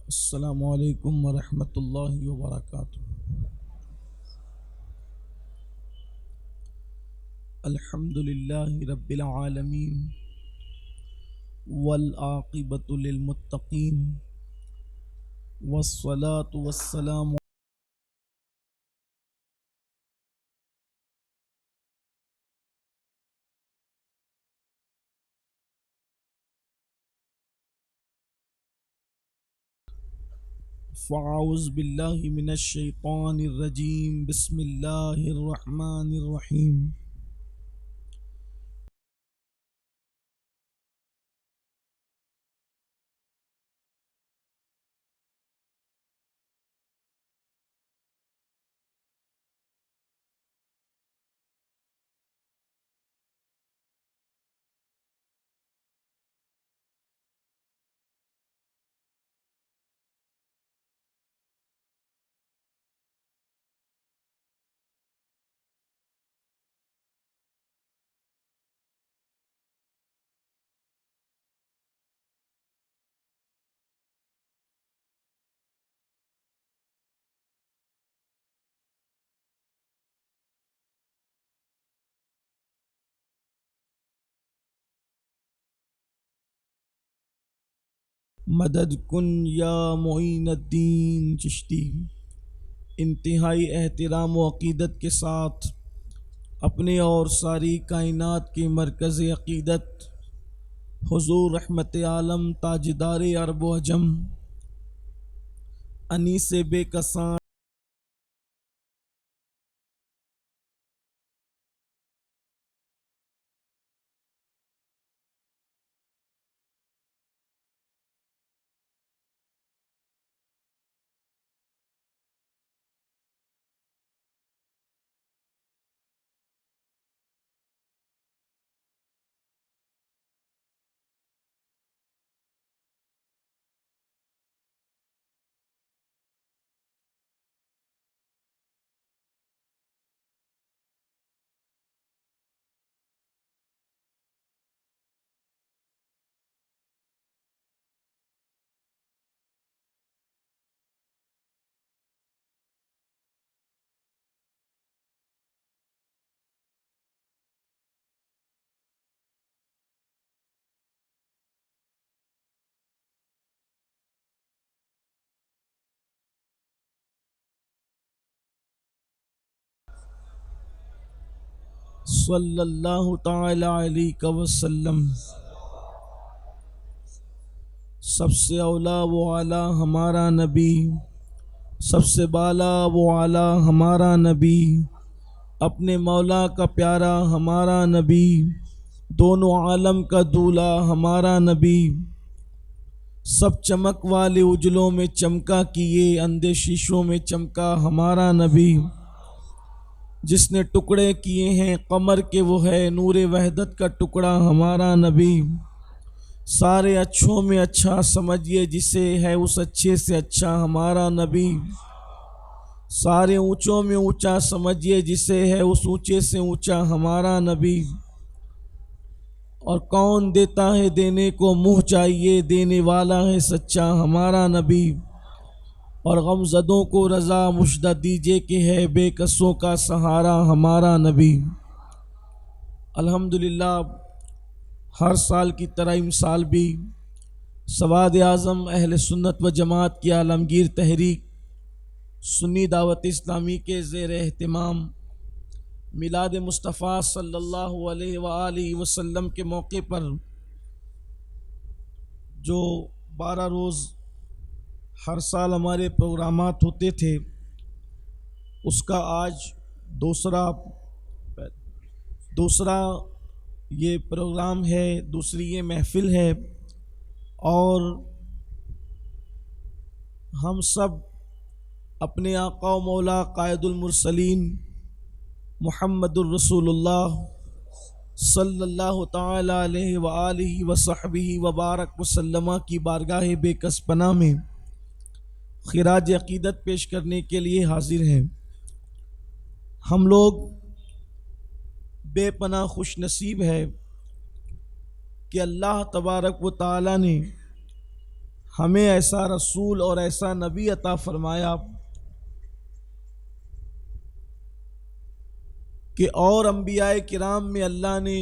السلام علیکم ورحمۃ اللہ وبرکاتہ۔ الحمد للہ رب العالمین والعاقبۃ للمتقین والصلاة والسلام فاعوذ باللہ من الشیطان الرجیم بسم اللہ الرحمن الرحیم۔ مدد کن یا معین الدین چشتی۔ انتہائی احترام و عقیدت کے ساتھ اپنے اور ساری کائنات کے مرکز عقیدت حضور رحمت عالم تاجدار عرب و عجم انیس بے کساں صلی اللہ تعالی علیہ وسلم۔ سب سے اولا و اعلیٰ ہمارا نبی، سب سے بالا و اعلیٰ ہمارا نبی، اپنے مولا کا پیارا ہمارا نبی، دونوں عالم کا دولہ ہمارا نبی، سب چمک والے اجلوں میں چمکا کیے اندھے شیشوں میں چمکا ہمارا نبی، جس نے ٹکڑے کیے ہیں قمر کے وہ ہے نور وحدت کا ٹکڑا ہمارا نبی، سارے اچھوں میں اچھا سمجھیے جسے ہے اس اچھے سے اچھا ہمارا نبی، سارے اونچوں میں اونچا سمجھیے جسے ہے اس اونچے سے اونچا ہمارا نبی، اور کون دیتا ہے دینے کو منہ چاہیے دینے والا ہے سچا ہمارا نبی، اور غم زدوں کو رضا مشدہ دیجئے کہ ہے بے کسوں کا سہارا ہمارا نبی۔ الحمدللہ ہر سال کی طرح امسال بھی سواد اعظم اہل سنت و جماعت کی عالمگیر تحریک سنی دعوت اسلامی کے زیر اہتمام میلاد مصطفیٰ صلی اللہ علیہ وآلہ وسلم کے موقع پر جو 12 روز ہر سال ہمارے پروگرامات ہوتے تھے، اس کا آج دوسرا یہ پروگرام ہے، دوسری یہ محفل ہے، اور ہم سب اپنے آقا و مولا قائد المرسلین محمد الرسول اللہ صلی اللہ تعالی علیہ وآلہ وصحبہ وبارک وسلم کی بارگاہ بے کس پناہ میں خراج عقیدت پیش کرنے کے لیے حاضر ہیں۔ ہم لوگ بے پناہ خوش نصیب ہے کہ اللہ تبارک و تعالی نے ہمیں ایسا رسول اور ایسا نبی عطا فرمایا کہ اور انبیاء کرام میں اللہ نے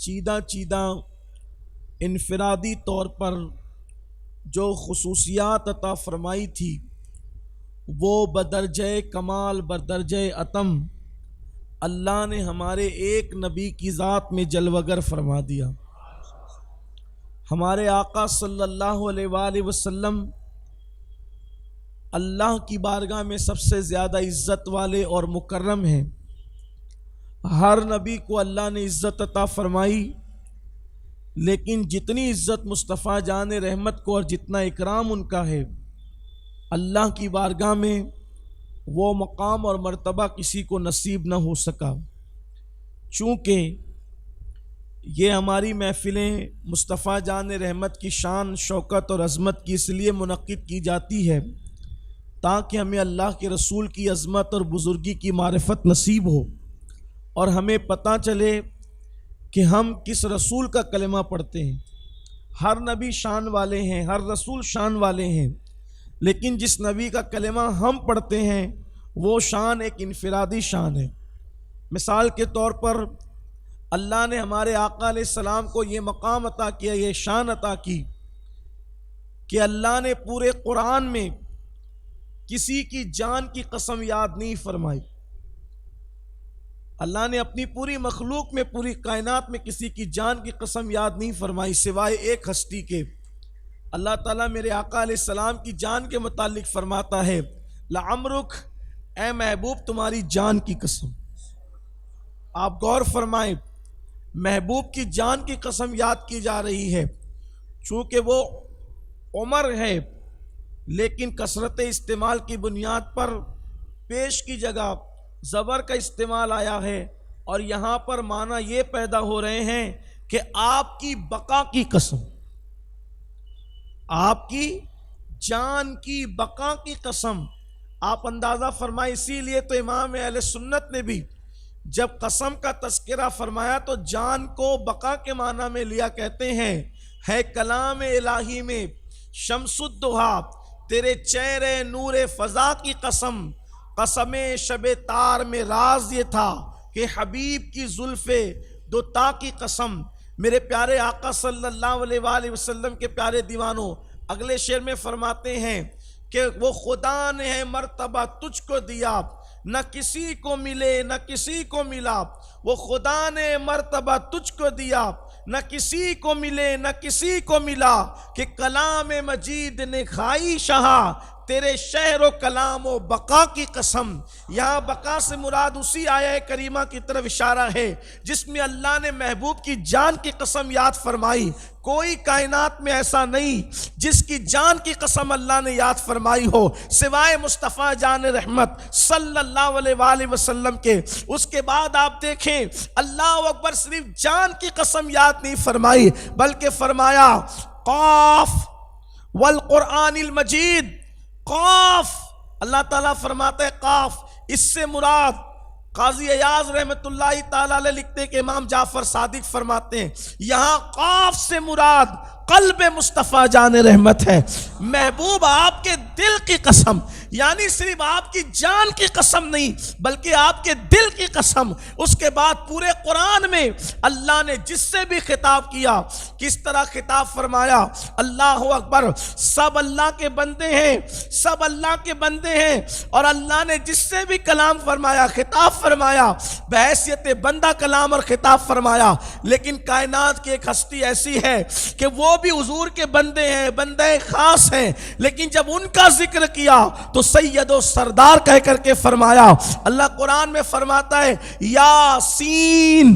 چیدہ چیدہ انفرادی طور پر جو خصوصیات عطا فرمائی تھی وہ بدرجہ کمال بدرجہ اتم اللہ نے ہمارے ایک نبی کی ذات میں جلوگر فرما دیا۔ ہمارے آقا صلی اللہ علیہ وآلہ وسلم اللہ کی بارگاہ میں سب سے زیادہ عزت والے اور مکرم ہیں۔ ہر نبی کو اللہ نے عزت عطا فرمائی، لیکن جتنی عزت مصطفیٰ جان رحمت کو اور جتنا اکرام ان کا ہے، اللہ کی بارگاہ میں وہ مقام اور مرتبہ کسی کو نصیب نہ ہو سکا۔ چونکہ یہ ہماری محفلیں مصطفیٰ جان رحمت کی شان، شوکت اور عظمت کی اس لیے منعقد کی جاتی ہے تاکہ ہمیں اللہ کے رسول کی عظمت اور بزرگی کی معرفت نصیب ہو، اور ہمیں پتہ چلے کہ ہم کس رسول کا کلمہ پڑھتے ہیں۔ ہر نبی شان والے ہیں، ہر رسول شان والے ہیں، لیکن جس نبی کا کلمہ ہم پڑھتے ہیں وہ شان ایک انفرادی شان ہے۔ مثال کے طور پر اللہ نے ہمارے آقا علیہ السلام کو یہ مقام عطا کیا، یہ شان عطا کی کہ اللہ نے پورے قرآن میں کسی کی جان کی قسم یاد نہیں فرمائی۔ اللہ نے اپنی پوری مخلوق میں، پوری کائنات میں کسی کی جان کی قسم یاد نہیں فرمائی سوائے ایک ہستی کے۔ اللہ تعالیٰ میرے آقا علیہ السلام کی جان کے متعلق فرماتا ہے، لعمرک، اے محبوب تمہاری جان کی قسم۔ آپ غور فرمائیں، محبوب کی جان کی قسم یاد کی جا رہی ہے چونکہ وہ عمر ہے، لیکن کثرت استعمال کی بنیاد پر پیش کی جگہ زبر کا استعمال آیا ہے، اور یہاں پر معنی یہ پیدا ہو رہے ہیں کہ آپ کی بقا کی قسم، آپ کی جان کی بقا کی قسم۔ آپ اندازہ فرمائیں، اسی لیے تو امام اہل سنت نے بھی جب قسم کا تذکرہ فرمایا تو جان کو بقا کے معنی میں لیا، کہتے ہیں ہے کلام الہی میں شمس الضحیٰ تیرے چہرے نور فضا کی قسم، قسم شب تار میں راز یہ تھا کہ حبیب کی زلف دو تا کی قسم۔ میرے پیارے آقا صلی اللہ علیہ وآلہ وسلم کے پیارے دیوانوں، اگلے شعر میں فرماتے ہیں کہ وہ خدا نے ہے مرتبہ تجھ کو دیا، نہ کسی کو ملے نہ کسی کو ملا۔ وہ خدا نے مرتبہ تجھ کو دیا، نہ کسی کو ملے نہ کسی کو ملا، کہ کلام مجید نے کھائی شہا تیرے شہر و کلام و بقا کی قسم۔ یہاں بقا سے مراد اسی آیہ کریمہ کی طرف اشارہ ہے جس میں اللہ نے محبوب کی جان کی قسم یاد فرمائی۔ کوئی کائنات میں ایسا نہیں جس کی جان کی قسم اللہ نے یاد فرمائی ہو سوائے مصطفیٰ جان رحمت صلی اللہ علیہ وآلہ وسلم کے۔ اس کے بعد آپ دیکھیں اللہ اکبر، صرف جان کی قسم یاد نہیں فرمائی بلکہ فرمایا قاف والقرآن المجید۔ قاف، اللہ تعالیٰ فرماتا ہے قاف، اس سے مراد قاضی ایاز رحمت اللہ تعالیٰ علیہ لکھتے ہیں کہ امام جعفر صادق فرماتے ہیں یہاں قاف سے مراد قلب مصطفیٰ جان رحمت ہے۔ محبوب آپ کے دل کی قسم، یعنی صرف آپ کی جان کی قسم نہیں بلکہ آپ کے دل کی قسم۔ اس کے بعد پورے قرآن میں اللہ نے جس سے بھی خطاب کیا کس طرح خطاب فرمایا، اللہ اکبر، سب اللہ کے بندے ہیں، سب اللہ کے بندے ہیں، اور اللہ نے جس سے بھی کلام فرمایا، خطاب فرمایا، بحیثیت بندہ کلام اور خطاب فرمایا۔ لیکن کائنات کی ایک ہستی ایسی ہے کہ وہ بھی حضور کے بندے ہیں، بندے خاص ہیں، لیکن جب ان کا ذکر کیا تو سید و سردار کہہ کر کے فرمایا۔ اللہ قرآن میں فرماتا ہے یاسین،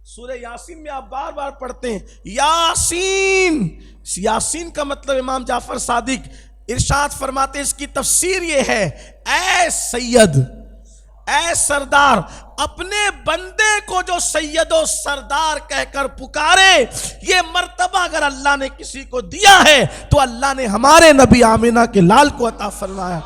سورہ یاسین میں آپ بار بار پڑھتے ہیں یاسین۔ یاسین کا مطلب امام جعفر صادق ارشاد فرماتے ہیں اس کی تفسیر یہ ہے، اے سید، اے سردار، اپنے بندے کو جو سید و سردار کہہ کر پکارے، یہ مرتبہ اگر اللہ نے کسی کو دیا ہے تو اللہ نے ہمارے نبی آمینہ کے لال کو عطا فرمایا۔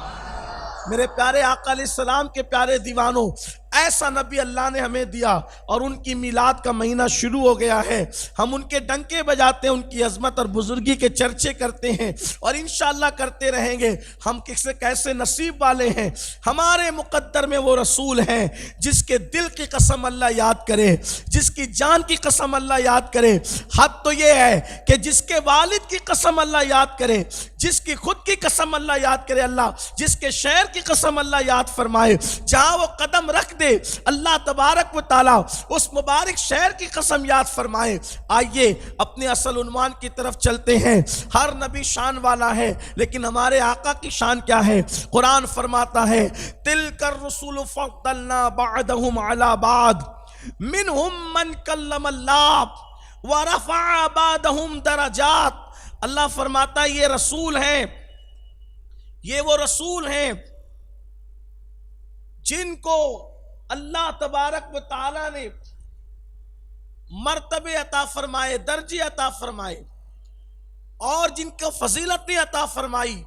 میرے پیارے آقا علیہ السلام کے پیارے دیوانوں، ایسا نبی اللہ نے ہمیں دیا، اور ان کی میلاد کا مہینہ شروع ہو گیا ہے۔ ہم ان کے ڈنکے بجاتے ہیں، ان کی عظمت اور بزرگی کے چرچے کرتے ہیں، اور انشاءاللہ کرتے رہیں گے۔ ہم کیسے نصیب والے ہیں، ہمارے مقدر میں وہ رسول ہیں جس کے دل کی قسم اللہ یاد کرے، جس کی جان کی قسم اللہ یاد کرے۔ حد تو یہ ہے کہ جس کے والد کی قسم اللہ یاد کرے، جس کی خود کی قسم اللہ یاد کرے، اللہ جس کے شہر کی قسم اللہ یاد فرمائے، جہاں وہ قدم رکھ دے اللہ تبارک و تعالی اس مبارک شہر کی قسم یاد فرمائے۔ آئیے اپنے اصل عنوان کی طرف چلتے ہیں۔ ہر نبی شان والا ہے، لیکن ہمارے آقا کی شان کیا ہے؟ قرآن فرماتا ہے تِلْكَ الرُّسُلُ فَضَّلْنَا بَعْضَهُمْ عَلَى بَعْضٍ مِّنْهُمْ مَنْ كَلَّمَ اللَّهُ وَرَفَعَ بَعْضَهُمْ دَرَجَاتٍ۔ اللہ فرماتا ہے یہ رسول ہیں، یہ وہ رسول ہیں جن کو اللہ تبارک و تعالی نے مرتبے عطا فرمائے، درجے عطا فرمائے، اور جن کو فضیلتیں عطا فرمائی۔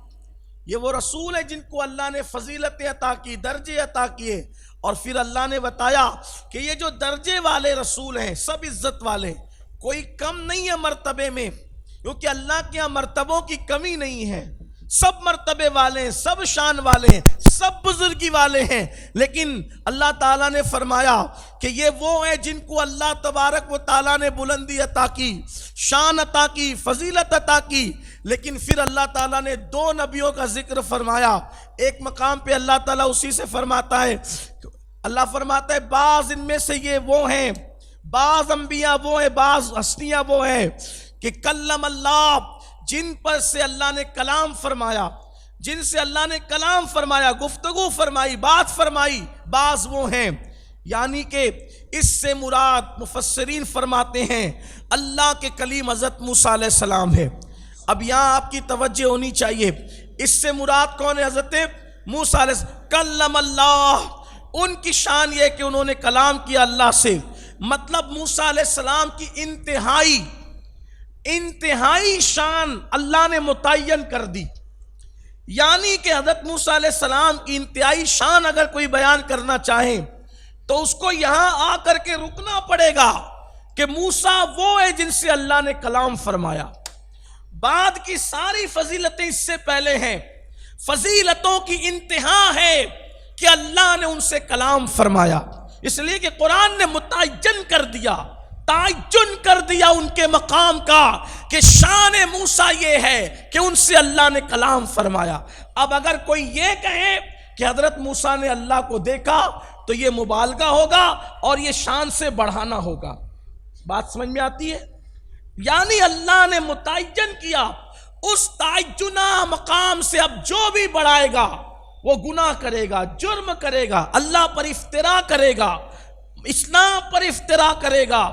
یہ وہ رسول ہیں جن کو اللہ نے فضیلتیں عطا کی، درجے عطا کیے، اور پھر اللہ نے بتایا کہ یہ جو درجے والے رسول ہیں سب عزت والے، کوئی کم نہیں ہے مرتبے میں، کیونکہ اللہ کے یہاں مرتبوں کی کمی نہیں ہے، سب مرتبے والے ہیں، سب شان والے ہیں، سب بزرگی والے ہیں۔ لیکن اللہ تعالیٰ نے فرمایا کہ یہ وہ ہیں جن کو اللہ تبارک و تعالیٰ نے بلندی عطا کی، شان عطا کی، فضیلت عطا کی۔ لیکن پھر اللہ تعالیٰ نے دو نبیوں کا ذکر فرمایا۔ ایک مقام پہ اللہ تعالیٰ اسی سے فرماتا ہے، اللہ فرماتا ہے بعض ان میں سے یہ وہ ہیں، بعض انبیاء وہ ہیں، بعض ہستیاں وہ ہیں کہ کلم اللہ، جن پر سے اللہ نے کلام فرمایا، جن سے اللہ نے کلام فرمایا، گفتگو فرمائی، بات فرمائی، بعض وہ ہیں۔ یعنی کہ اس سے مراد مفسرین فرماتے ہیں اللہ کے کلیم حضرت موسیٰ علیہ السلام ہے۔ اب یہاں آپ کی توجہ ہونی چاہیے، اس سے مراد کون ہے؟ حضرت موسیٰ علیہ السلام۔ کلم اللہ، ان کی شان یہ کہ انہوں نے کلام کیا اللہ سے، مطلب موسیٰ علیہ السلام کی انتہائی شان اللہ نے متعین کر دی۔ یعنی کہ حضرت موسیٰ علیہ السلام کی انتہائی شان اگر کوئی بیان کرنا چاہے تو اس کو یہاں آ کر کے رکنا پڑے گا کہ موسیٰ وہ ہے جن سے اللہ نے کلام فرمایا۔ بعد کی ساری فضیلتیں اس سے پہلے ہیں، فضیلتوں کی انتہا ہے کہ اللہ نے ان سے کلام فرمایا، اس لیے کہ قرآن نے متعین کر دیا، تعین کر دیا ان کے مقام کا کہ شان موسیٰ یہ ہے کہ ان سے اللہ نے کلام فرمایا۔ اب اگر کوئی یہ کہے کہ حضرت موسیٰ نے اللہ کو دیکھا تو یہ مبالغہ ہوگا اور یہ شان سے بڑھانا ہوگا۔ بات سمجھ میں آتی ہے؟ یعنی اللہ نے متعین کیا، اس تعینہ مقام سے اب جو بھی بڑھائے گا وہ گناہ کرے گا، جرم کرے گا، اللہ پر افترا کرے گا، اسلام پر افترا کرے گا،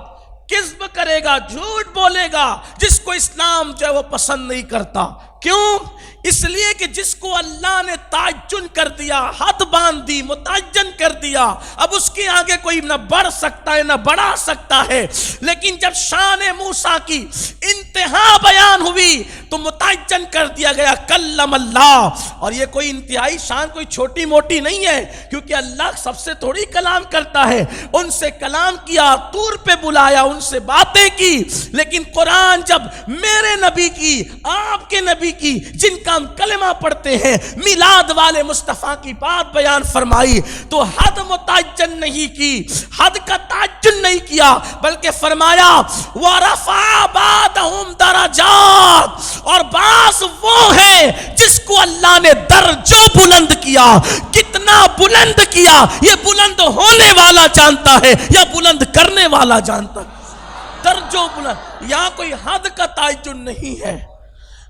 کذب کرے گا، جھوٹ بولے گا، جس کو اسلام جو ہے وہ پسند نہیں کرتا۔ کیوں؟ اس لیے کہ جس کو اللہ نے تعین کر دیا، حد باندھ دی، متعین کر دیا، اب اس کے آگے کوئی نہ بڑھ سکتا ہے نہ بڑھا سکتا ہے۔ لیکن جب شان موسیٰ کی انتہا بیان ہوئی تو متعین کر دیا گیا کلم اللہ، اور یہ کوئی انتہائی شان کوئی چھوٹی موٹی نہیں ہے، کیونکہ اللہ سب سے تھوڑی کلام کرتا ہے۔ ان سے کلام کیا، طور پہ بلایا، ان سے باتیں کی۔ لیکن قرآن جب میرے نبی کی، آپ کے نبی کی، جن کا ہم کلمہ پڑھتے ہیں، میلاد والے مصطفیٰ کی بات بیان فرمائی تو حد متعین نہیں کی، حد کا تعین نہیں کیا، بلکہ فرمایا وَرَفَعَ بَعْضَهُمْ دَرَجَاتٍ، اور بعض وہ ہیں جس کو اللہ نے درجوں بلند کیا۔ کتنا بلند کیا یہ بلند ہونے والا جانتا ہے یا بلند کرنے والا جانتا ہے؟ درجوں بلند، یہاں کوئی حد کا تعین نہیں ہے،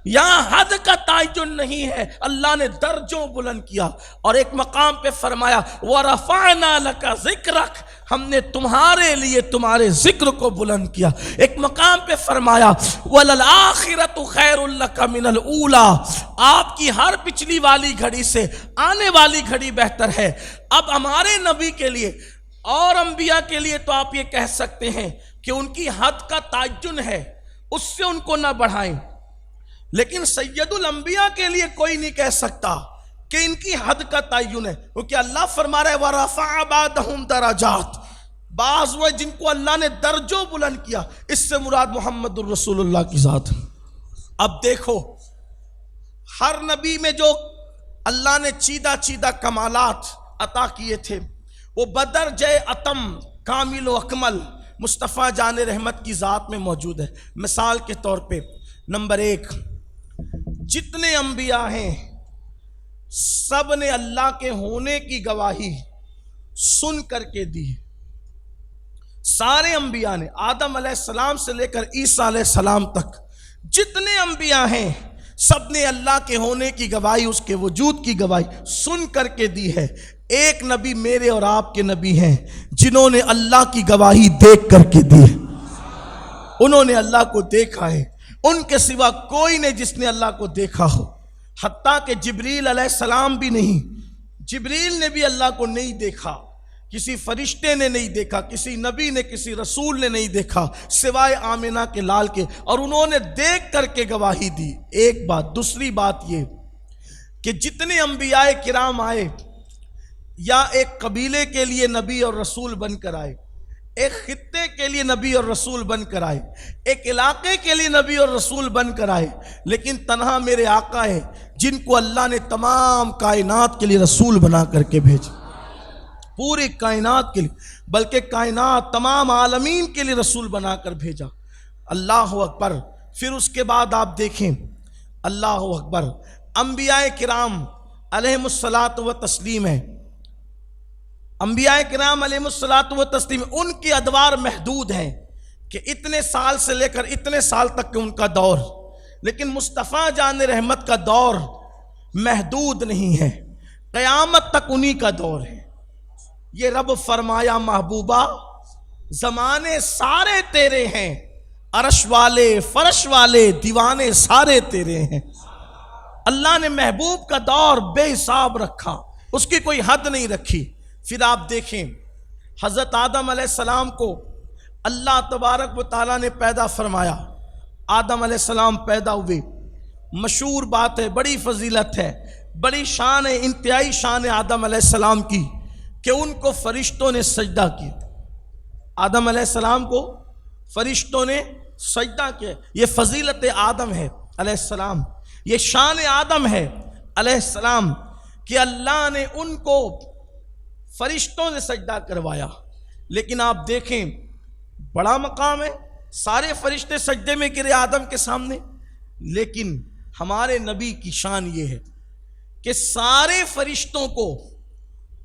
یہاں حد کا تعین نہیں ہے، اللہ نے درجوں بلند کیا۔ اور ایک مقام پہ فرمایا وَرَفَعْنَا لَكَ ذِكْرَكَ، ہم نے تمہارے لیے تمہارے ذکر کو بلند کیا۔ ایک مقام پہ فرمایا وَلَلْآخِرَةُ خَيْرٌ لَكَ مِنَ الْأُولَى، آپ کی ہر پچھلی والی گھڑی سے آنے والی گھڑی بہتر ہے۔ اب ہمارے نبی کے لیے اور انبیاء کے لیے تو آپ یہ کہہ سکتے ہیں کہ ان کی حد کا تعین ہے، اس سے ان کو نہ بڑھائیں، لیکن سید الانبیاء کے لیے کوئی نہیں کہہ سکتا کہ ان کی حد کا تعین ہے، کیونکہ اللہ فرما رہا ہے وَرَفَعَ بَعْضَهُمْ دَرَجَاتٍ، بعض وہ جن کو اللہ نے درجوں بلند کیا، اس سے مراد محمد الرسول اللہ کی ذات ہے۔ اب دیکھو ہر نبی میں جو اللہ نے چیدہ کمالات عطا کیے تھے وہ بدرجہ اتم کامل و اکمل مصطفیٰ جان رحمت کی ذات میں موجود ہے۔ مثال کے طور پہ نمبر 1، جتنے انبیاء ہیں سب نے اللہ کے ہونے کی گواہی سن کر کے دی۔ سارے انبیاء نے، آدم علیہ السلام سے لے کر عیسیٰ علیہ السلام تک جتنے انبیاء ہیں سب نے اللہ کے ہونے کی گواہی، اس کے وجود کی گواہی سن کر کے دی ہے۔ ایک نبی میرے اور آپ کے نبی ہیں جنہوں نے اللہ کی گواہی دیکھ کر کے دی ہے، انہوں نے اللہ کو دیکھا ہے، ان کے سوا کوئی نہیں جس نے اللہ کو دیکھا ہو، حتیٰ کہ جبریل علیہ السلام بھی نہیں، جبریل نے بھی اللہ کو نہیں دیکھا، کسی فرشتے نے نہیں دیکھا، کسی نبی نے، کسی رسول نے نہیں دیکھا سوائے آمنہ کے لال کے، اور انہوں نے دیکھ کر کے گواہی دی۔ ایک بات۔ دوسری بات یہ کہ جتنے انبیاء کرام آئے یا ایک قبیلے کے لیے نبی اور رسول بن کر آئے، ایک خطے کے لیے نبی اور رسول بن کر آئے، ایک علاقے کے لیے نبی اور رسول بن کر آئے، لیکن تنہا میرے آقا ہے جن کو اللہ نے تمام کائنات کے لیے رسول بنا کر کے بھیجا، پوری کائنات کے لیے، بلکہ کائنات تمام عالمین کے لیے رسول بنا کر بھیجا۔ اللہ اکبر۔ پھر اس کے بعد آپ دیکھیں، اللہ اکبر، انبیاء کرام علیہم الصلاۃ و تسلیم ہے، انبیاء کرام علیہم الصلاۃ و تسلیم، ان کی ادوار محدود ہیں کہ اتنے سال سے لے کر اتنے سال تک ان کا دور، لیکن مصطفیٰ جان رحمت کا دور محدود نہیں ہے، قیامت تک انہی کا دور ہے۔ یہ رب فرمایا محبوبہ زمانے سارے تیرے ہیں، عرش والے فرش والے دیوانے سارے تیرے ہیں۔ اللہ نے محبوب کا دور بے حساب رکھا، اس کی کوئی حد نہیں رکھی۔ پھر آپ دیکھیں حضرت آدم علیہ السلام کو اللہ تبارک و تعالیٰ نے پیدا فرمایا، آدم علیہ السلام پیدا ہوئے، مشہور بات ہے، بڑی فضیلت ہے، بڑی شان ہے، انتہائی شان ہے آدم علیہ السلام کی کہ ان کو فرشتوں نے سجدہ کیا۔ آدم علیہ السلام کو فرشتوں نے سجدہ کیا، یہ فضیلت آدم ہے علیہ السلام، یہ شان آدم ہے علیہ السلام کہ اللہ نے ان کو فرشتوں نے سجدہ کروایا۔ لیکن آپ دیکھیں بڑا مقام ہے، سارے فرشتے سجدے میں گرے آدم کے سامنے، لیکن ہمارے نبی کی شان یہ ہے کہ سارے فرشتوں کو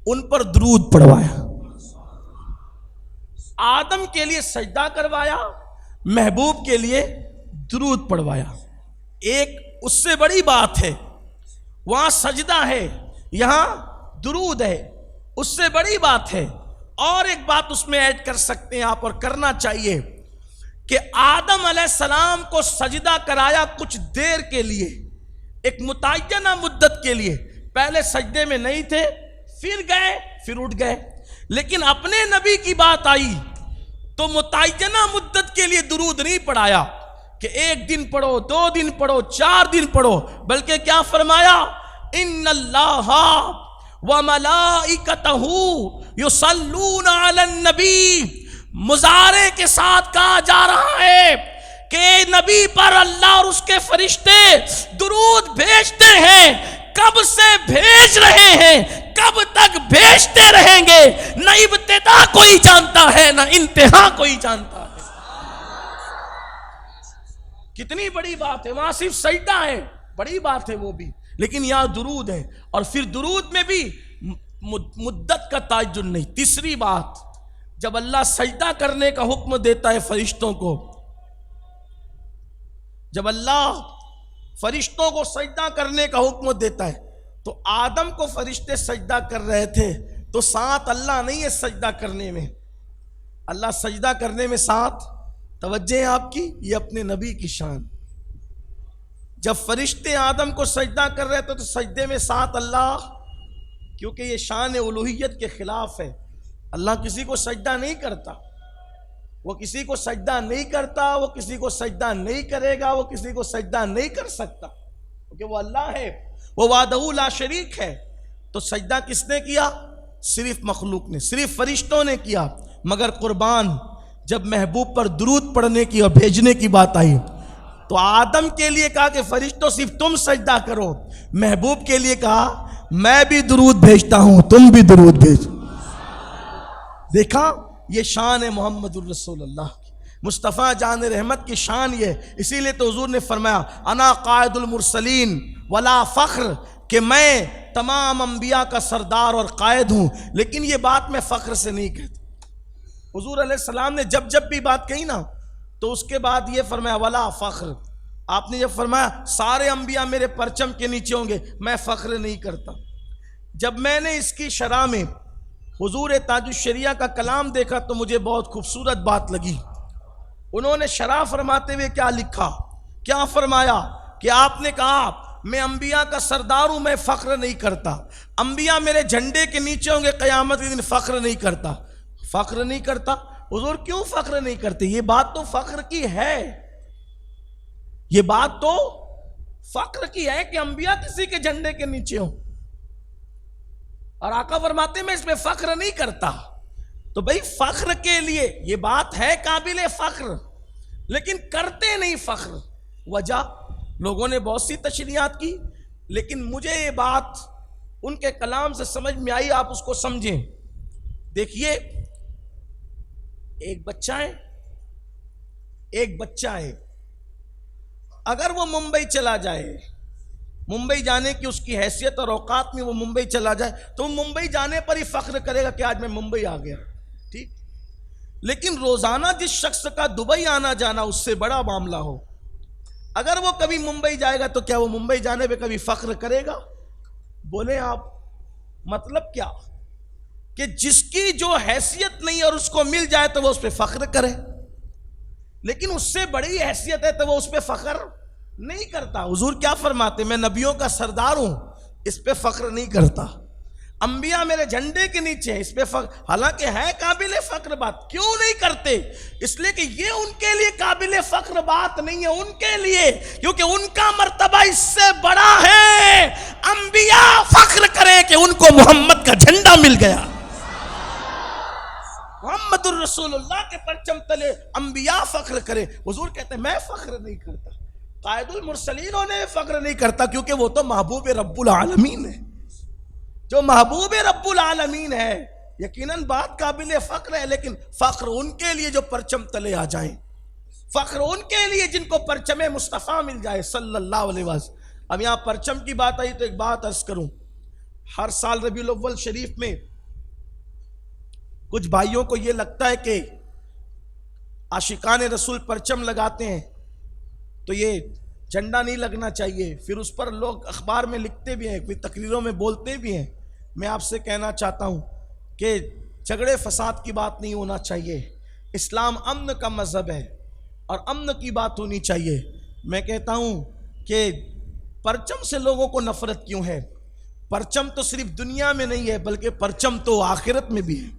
ان پر درود پڑھوایا، آدم کے لیے سجدہ کروایا، محبوب کے لیے درود پڑھوایا۔ ایک اس سے بڑی بات ہے، وہاں سجدہ ہے، یہاں درود ہے، اس سے بڑی بات ہے۔ اور ایک بات اس میں ایڈ کر سکتے ہیں آپ، اور کرنا چاہیے، کہ آدم علیہ السلام کو سجدہ کرایا کچھ دیر کے لیے، ایک متعینہ مدت کے لیے، پہلے سجدے میں نہیں تھے، پھر گئے، پھر اٹھ گئے، لیکن اپنے نبی کی بات آئی تو متعینہ مدت کے لیے درود نہیں پڑھایا کہ ایک دن پڑھو، 2 دن پڑھو، 4 دن پڑھو، بلکہ کیا فرمایا؟ ان اللہ وملائکتہ یصلون علی النبی، مضارع کے ساتھ کہا جا رہا ہے کہ نبی پر اللہ اور اس کے فرشتے درود بھیجتے ہیں۔ کب سے بھیج رہے ہیں، کب تک بھیجتے رہیں گے، نہ ابتدا کوئی جانتا ہے نہ انتہا کوئی جانتا ہے۔ کتنی بڑی بات ہے، وہاں صرف سجدہ ہے، بڑی بات ہے وہ بھی، لیکن یہاں درود ہے، اور پھر درود میں بھی مدت کا تعین نہیں۔ تیسری بات، جب اللہ سجدہ کرنے کا حکم دیتا ہے فرشتوں کو، جب اللہ فرشتوں کو سجدہ کرنے کا حکم دیتا ہے تو آدم کو فرشتے سجدہ کر رہے تھے تو ساتھ اللہ نہیں ہے سجدہ کرنے میں، اللہ سجدہ کرنے میں ساتھ، توجہ ہے آپ کی، یہ اپنے نبی کی شان۔ جب فرشتے آدم کو سجدہ کر رہے تھے تو سجدے میں ساتھ اللہ، کیونکہ یہ شان الوہیت کے خلاف ہے، اللہ کسی کو سجدہ نہیں کرتا، وہ کسی کو سجدہ نہیں کرتا، وہ کسی کو سجدہ نہیں کرے گا، وہ کسی کو سجدہ نہیں کر سکتا، کیونکہ وہ اللہ ہے، وہ وحدہ لا شریک ہے۔ تو سجدہ کس نے کیا؟ صرف مخلوق نے، صرف فرشتوں نے کیا۔ مگر قربان جب محبوب پر درود پڑھنے کی اور بھیجنے کی بات آئی تو آدم کے لیے کہا کہ فرشتوں صرف تم سجدہ کرو، محبوب کے لیے کہا میں بھی درود بھیجتا ہوں، تم بھی درود بھیجو۔ دیکھا یہ شان ہے محمد الرسول اللہ کی، مصطفیٰ جان رحمت کی شان یہ، اسی لیے تو حضور نے فرمایا انا قائد المرسلین ولا فخر، کہ میں تمام انبیاء کا سردار اور قائد ہوں، لیکن یہ بات میں فخر سے نہیں کہتا۔ حضور علیہ السلام نے جب بھی بات کہی نا تو اس کے بعد یہ فرمایا ولا فخر۔ آپ نے جب فرمایا سارے انبیاء میرے پرچم کے نیچے ہوں گے، میں فخر نہیں کرتا۔ جب میں نے اس کی شرح میں حضور تاج الشریعہ کا کلام دیکھا تو مجھے بہت خوبصورت بات لگی۔ انہوں نے شرح فرماتے ہوئے کیا لکھا، کیا فرمایا کہ آپ نے کہا میں انبیاء کا سردار ہوں، میں فخر نہیں کرتا، انبیاء میرے جھنڈے کے نیچے ہوں گے قیامت کے دن، فخر نہیں کرتا۔ فخر نہیں کرتا؟ حضور کیوں فخر نہیں کرتے؟ یہ بات تو فخر کی ہے، یہ بات تو فخر کی ہے کہ انبیاء کسی کے جھنڈے کے نیچے ہوں، اور آقا فرماتے میں اس میں فخر نہیں کرتا۔ تو بھئی فخر کے لیے یہ بات ہے قابل فخر، لیکن کرتے نہیں فخر۔ وجہ لوگوں نے بہت سی تشریحات کی، لیکن مجھے یہ بات ان کے کلام سے سمجھ میں آئی، آپ اس کو سمجھیں۔ دیکھیے ایک بچہ ہے، اگر وہ ممبئی چلا جائے، ممبئی جانے کی اس کی حیثیت اور اوقات میں وہ ممبئی چلا جائے تو وہ ممبئی جانے پر ہی فخر کرے گا کہ آج میں ممبئی آ گیا، ٹھیک۔ لیکن روزانہ جس شخص کا دبئی آنا جانا اس سے بڑا معاملہ ہو، اگر وہ کبھی ممبئی جائے گا تو کیا وہ ممبئی جانے پہ کبھی فخر کرے گا؟ بولیں آپ، مطلب کیا کہ جس کی جو حیثیت نہیں اور اس کو مل جائے تو وہ اس پہ فخر کرے، لیکن اس سے بڑی حیثیت ہے تو وہ اس پہ فخر نہیں کرتا۔ حضور کیا فرماتے؟ میں نبیوں کا سردار ہوں، اس پہ فخر نہیں کرتا، انبیاء میرے جھنڈے کے نیچے ہیں، اس پہ فخر، حالانکہ ہے قابل فخر بات۔ کیوں نہیں کرتے؟ اس لیے کہ یہ ان کے لیے قابل فخر بات نہیں ہے، ان کے لیے، کیونکہ ان کا مرتبہ اس سے بڑا ہے۔ انبیاء فخر کریں کہ ان کو محمد کا جھنڈا مل گیا، محمد الرسول اللہ کے پرچم تلے انبیاء فخر کرے۔ حضور کہتے ہیں میں فخر نہیں کرتا، قائد المرسلین نے فخر نہیں کرتا، کیونکہ وہ تو محبوب رب العالمین ہے۔ جو محبوب رب العالمین ہے یقیناً بات قابل فخر ہے، لیکن فخر ان کے لیے جو پرچم تلے آ جائیں، فخر ان کے لیے جن کو پرچم مصطفیٰ مل جائے صلی اللہ علیہ وسلم۔ اب یہاں پرچم کی بات آئی تو ایک بات عرض کروں، ہر سال ربیع الاول شریف میں کچھ بھائیوں کو یہ لگتا ہے کہ عاشقان رسول پرچم لگاتے ہیں تو یہ جھنڈا نہیں لگنا چاہیے، پھر اس پر لوگ اخبار میں لکھتے بھی ہیں، پھر تقریروں میں بولتے بھی ہیں۔ میں آپ سے کہنا چاہتا ہوں کہ جھگڑے فساد کی بات نہیں ہونا چاہیے، اسلام امن کا مذہب ہے اور امن کی بات ہونی چاہیے۔ میں کہتا ہوں کہ پرچم سے لوگوں کو نفرت کیوں ہے؟ پرچم تو صرف دنیا میں نہیں ہے بلکہ پرچم تو آخرت میں بھی ہے،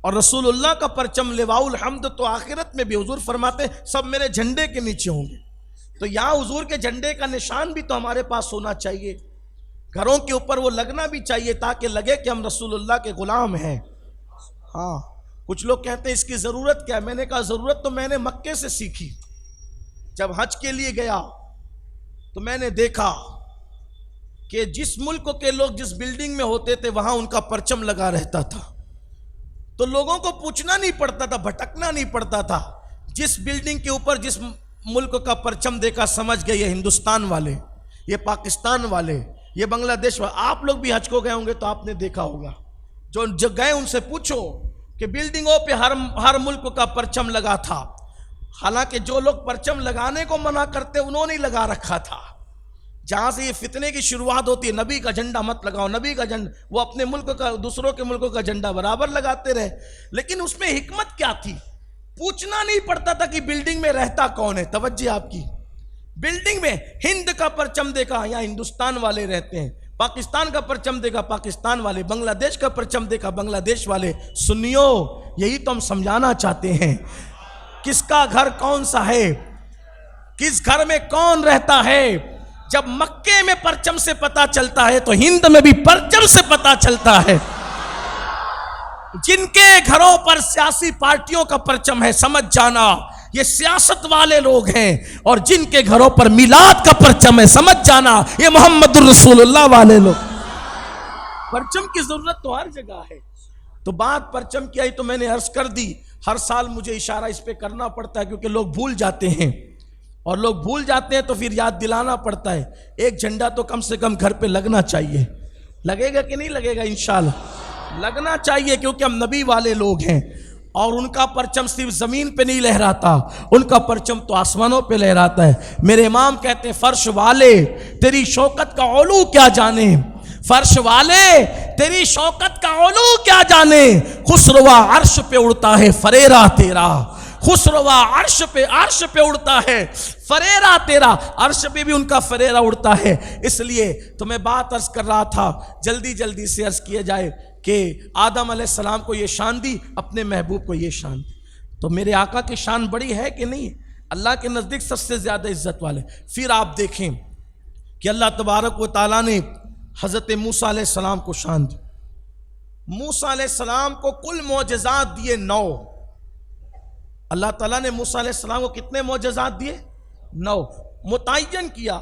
اور رسول اللہ کا پرچم لواء الحمد تو آخرت میں بھی۔ حضور فرماتے سب میرے جھنڈے کے نیچے ہوں گے، تو یہاں حضور کے جھنڈے کا نشان بھی تو ہمارے پاس ہونا چاہیے، گھروں کے اوپر وہ لگنا بھی چاہیے تاکہ لگے کہ ہم رسول اللہ کے غلام ہیں۔ ہاں کچھ لوگ کہتے ہیں اس کی ضرورت کیا ہے؟ میں نے کہا ضرورت تو میں نے مکے سے سیکھی۔ جب حج کے لیے گیا تو میں نے دیکھا کہ جس ملک کے لوگ جس بلڈنگ میں ہوتے تھے وہاں ان کا پرچم لگا رہتا تھا، تو لوگوں کو پوچھنا نہیں پڑتا تھا، بھٹکنا نہیں پڑتا تھا، جس بلڈنگ کے اوپر جس ملک کا پرچم دیکھا سمجھ گئے یہ ہندوستان والے، یہ پاکستان والے، یہ بنگلہ دیش والے۔ آپ لوگ بھی حج کو گئے ہوں گے تو آپ نے دیکھا ہوگا، جو گئے ان سے پوچھو کہ بلڈنگوں پہ ہر ملک کا پرچم لگا تھا، حالانکہ جو لوگ پرچم لگانے کو منع کرتے انہوں نے لگا رکھا تھا۔ جہاں سے یہ فتنے کی شروعات ہوتی ہے، نبی کا جھنڈا مت لگاؤ، نبی کا جھنڈا، وہ اپنے ملک کا دوسروں کے ملکوں کا جھنڈا برابر لگاتے رہے، لیکن اس میں حکمت کیا تھی؟ پوچھنا نہیں پڑتا تھا کہ بلڈنگ میں رہتا کون ہے۔ توجہ آپ کی، بلڈنگ میں ہند کا پرچم دیکھا یا ہندوستان والے رہتے ہیں، پاکستان کا پرچم دیکھا پاکستان والے، بنگلہ دیش کا پرچم دیکھا بنگلہ دیش والے۔ سنیو، یہی تو ہم سمجھانا چاہتے ہیں، کس کا گھر کون سا ہے، کس گھر میں کون رہتا ہے۔ جب مکے میں پرچم سے پتا چلتا ہے تو ہند میں بھی پرچم سے پتا چلتا ہے. جن کے گھروں پر سیاسی پارٹیوں کا پرچم ہے سمجھ جانا یہ سیاست والے لوگ ہیں، اور جن کے گھروں پر میلاد کا پرچم ہے سمجھ جانا یہ محمد الرسول اللہ والے لوگ. پرچم کی ضرورت تو ہر جگہ ہے. تو بات پرچم کی آئی تو میں نے عرض کر دی، ہر سال مجھے اشارہ اس پہ کرنا پڑتا ہے کیونکہ لوگ بھول جاتے ہیں، اور لوگ بھول جاتے ہیں تو پھر یاد دلانا پڑتا ہے. ایک جھنڈا تو کم سے کم گھر پہ لگنا چاہیے. لگے گا کہ نہیں لگے گا؟ انشاءاللہ لگنا چاہیے، کیونکہ ہم نبی والے لوگ ہیں، اور ان کا پرچم صرف زمین پہ نہیں لہراتا، ان کا پرچم تو آسمانوں پہ لہراتا ہے. میرے امام کہتے ہیں فرش والے تیری شوکت کا علو کیا جانے، فرش والے تیری شوکت کا علو کیا جانے، خسروا عرش پہ اڑتا ہے فریرا تیرا، خسروا عرش پہ اڑتا ہے فریرا تیرا، عرش پہ بھی ان کا فریرا اڑتا ہے. اس لیے تو میں بات عرض کر رہا تھا، جلدی سے عرض کیا جائے کہ آدم علیہ السلام کو یہ شان دی، اپنے محبوب کو یہ شان دی. تو میرے آقا کی شان بڑی ہے کہ نہیں؟ اللہ کے نزدیک سب سے زیادہ عزت والے. پھر آپ دیکھیں کہ اللہ تبارک و تعالیٰ نے حضرت موسیٰ علیہ السلام کو شان دی. موسیٰ علیہ السلام کو کل معجزات دیے 9. اللہ تعالیٰ نے موسیٰ علیہ السلام کو کتنے معجزات دیے؟ 9. متعین کیا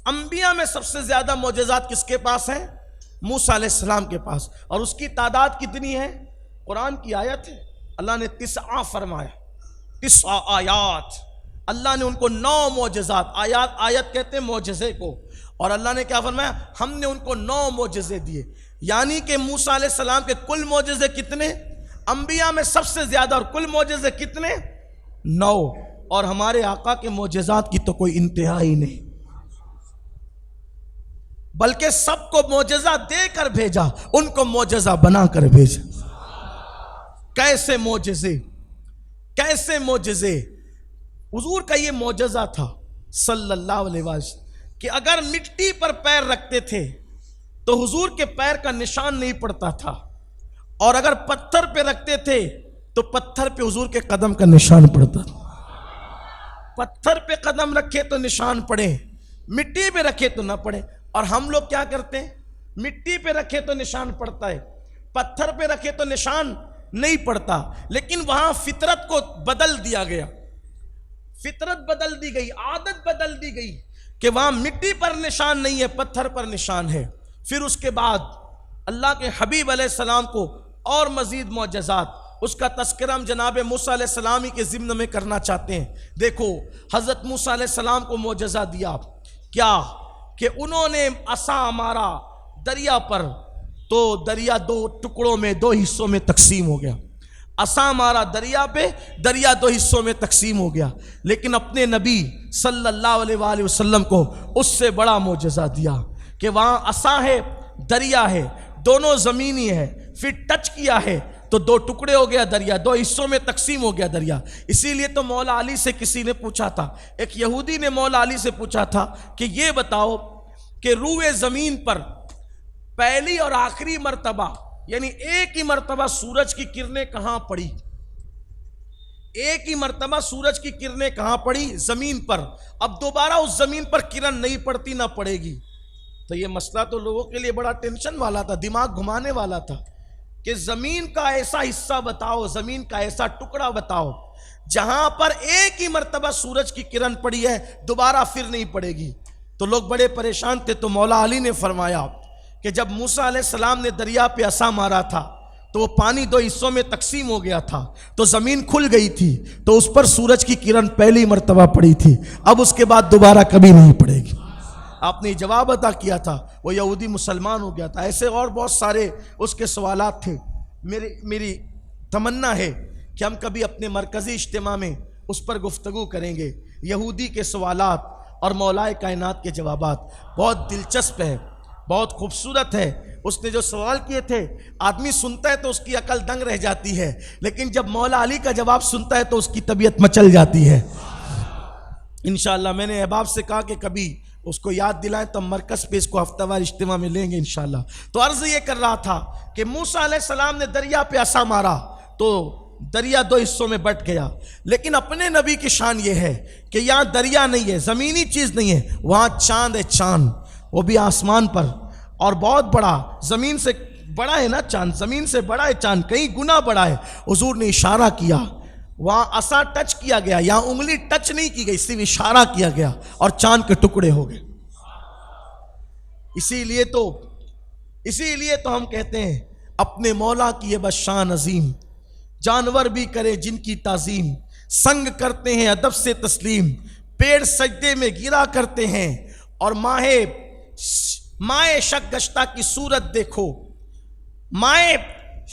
انبیاء میں سب سے زیادہ معجزات کس کے پاس ہیں؟ موسیٰ علیہ السلام کے پاس. اور اس کی تعداد کتنی ہے؟ قرآن کی آیت ہے، اللہ نے 9 فرمایا، 9 آیات. اللہ نے ان کو 9 معجزات، آیت کہتے ہیں معجزے کو، اور اللہ نے کیا فرمایا؟ ہم نے ان کو 9 معجزے دیے. یعنی کہ موسیٰ علیہ السلام کے کل معجزے کتنے؟ انبیاء میں سب سے زیادہ. اور کل معجزے کتنے؟ 9. اور ہمارے آقا کے معجزات کی تو کوئی انتہا ہی نہیں، بلکہ سب کو معجزہ دے کر بھیجا، ان کو معجزہ بنا کر بھیجا. کیسے معجزے، کیسے معجزے. حضور کا یہ معجزہ تھا صلی اللہ علیہ وسلم کہ اگر مٹی پر پیر رکھتے تھے تو حضور کے پیر کا نشان نہیں پڑتا تھا، اور اگر پتھر پہ رکھتے تھے تو پتھر پہ حضور کے قدم کا نشان پڑتا تھا. پتھر پہ قدم رکھے تو نشان پڑے، مٹی پہ رکھے تو نہ پڑے. اور ہم لوگ کیا کرتے ہیں؟ مٹی پہ رکھے تو نشان پڑتا ہے، پتھر پہ رکھے تو نشان نہیں پڑتا. لیکن وہاں فطرت کو بدل دیا گیا، فطرت بدل دی گئی، عادت بدل دی گئی کہ وہاں مٹی پر نشان نہیں ہے، پتھر پر نشان ہے. پھر اس کے بعد اللہ کے حبیب علیہ السلام کو اور مزید معجزات، اس کا تذکرہ ہم جناب موسیٰ علیہ السلام ہی کے ضمن میں کرنا چاہتے ہیں. دیکھو حضرت موسیٰ علیہ السلام کو معجزہ دیا کیا کہ انہوں نے عصا مارا دریا پر تو دریا 2 ٹکڑوں میں 2 حصوں میں تقسیم ہو گیا. عصا مارا دریا پہ، دریا 2 حصوں میں تقسیم ہو گیا. لیکن اپنے نبی صلی اللہ علیہ وآلہ وسلم کو اس سے بڑا معجزہ دیا کہ وہاں عصا ہے، دریا ہے، دونوں زمینی ہے، پھر ٹچ کیا ہے تو 2 ٹکڑے ہو گیا دریا، 2 حصوں میں تقسیم ہو گیا دریا. اسی لیے تو مولا علی سے کسی نے پوچھا تھا، ایک یہودی نے مولا علی سے پوچھا تھا کہ یہ بتاؤ کہ روئے زمین پر پہلی اور آخری مرتبہ، یعنی ایک ہی مرتبہ سورج کی کرنیں کہاں پڑی؟ ایک ہی مرتبہ سورج کی کرنیں کہاں پڑی؟ زمین پر. اب دوبارہ اس زمین پر کرن نہیں پڑتی نہ پڑے گی. تو یہ مسئلہ تو لوگوں کے لیے بڑا ٹینشن والا تھا، دماغ گھمانے والا تھا کہ زمین کا ایسا حصہ بتاؤ، زمین کا ایسا ٹکڑا بتاؤ جہاں پر ایک ہی مرتبہ سورج کی کرن پڑی ہے، دوبارہ پھر نہیں پڑے گی. تو لوگ بڑے پریشان تھے. تو مولا علی نے فرمایا کہ جب موسیٰ علیہ السلام نے دریا پہ عصا مارا تھا تو وہ پانی 2 حصوں میں تقسیم ہو گیا تھا، تو زمین کھل گئی تھی، تو اس پر سورج کی کرن پہلی مرتبہ پڑی تھی، اب اس کے بعد دوبارہ کبھی نہیں پڑے گی. آپ نے جواب عطا کیا تھا، وہ یہودی مسلمان ہو گیا تھا. ایسے اور بہت سارے اس کے سوالات تھے. میری تمنا ہے کہ ہم کبھی اپنے مرکزی اجتماع میں اس پر گفتگو کریں گے. یہودی کے سوالات اور مولائے کائنات کے جوابات بہت دلچسپ ہے، بہت خوبصورت ہے. اس نے جو سوال کیے تھے، آدمی سنتا ہے تو اس کی عقل دنگ رہ جاتی ہے، لیکن جب مولا علی کا جواب سنتا ہے تو اس کی طبیعت مچل جاتی ہے. انشاءاللہ میں نے احباب سے کہا کہ کبھی اس کو یاد دلائیں تو مرکز پہ اس کو ہفتہ وار اجتماع میں لیں گے انشاءاللہ. تو عرض یہ کر رہا تھا کہ موسیٰ علیہ السلام نے دریا پہ عصا مارا تو دریا دو حصوں میں بٹ گیا، لیکن اپنے نبی کی شان یہ ہے کہ یہاں دریا نہیں ہے، زمینی چیز نہیں ہے، وہاں چاند ہے، چاند، وہ بھی آسمان پر، اور بہت بڑا، زمین سے بڑا ہے نا چاند، زمین سے بڑا ہے چاند، کئی گنا بڑا ہے۔ حضور نے اشارہ کیا، وہاں عصا ٹچ کیا گیا، یہاں انگلی ٹچ نہیں کی گئی، صرف اشارہ کیا گیا اور چاند کے ٹکڑے ہو گئے۔ اسی لیے تو ہم کہتے ہیں اپنے مولا کی یہ بس شان عظیم، جانور بھی کرے جن کی تعظیم، سنگ کرتے ہیں ادب سے تسلیم، پیڑ سجدے میں گرا کرتے ہیں، اور مائے شک گشتہ کی صورت دیکھو، مائے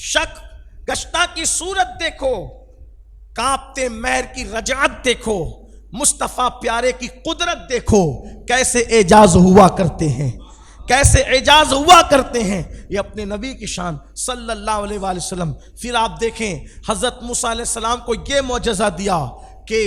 شک گشتہ کی صورت دیکھو، کانپتے مہر کی رجعت دیکھو، مصطفیٰ پیارے کی قدرت دیکھو، کیسے اعجاز ہوا کرتے ہیں، کیسے اعجاز ہوا کرتے ہیں۔ یہ اپنے نبی کی شان صلی اللہ علیہ وآلہ وسلم۔ پھر آپ دیکھیں حضرت موسیٰ علیہ السلام کو یہ معجزہ دیا کہ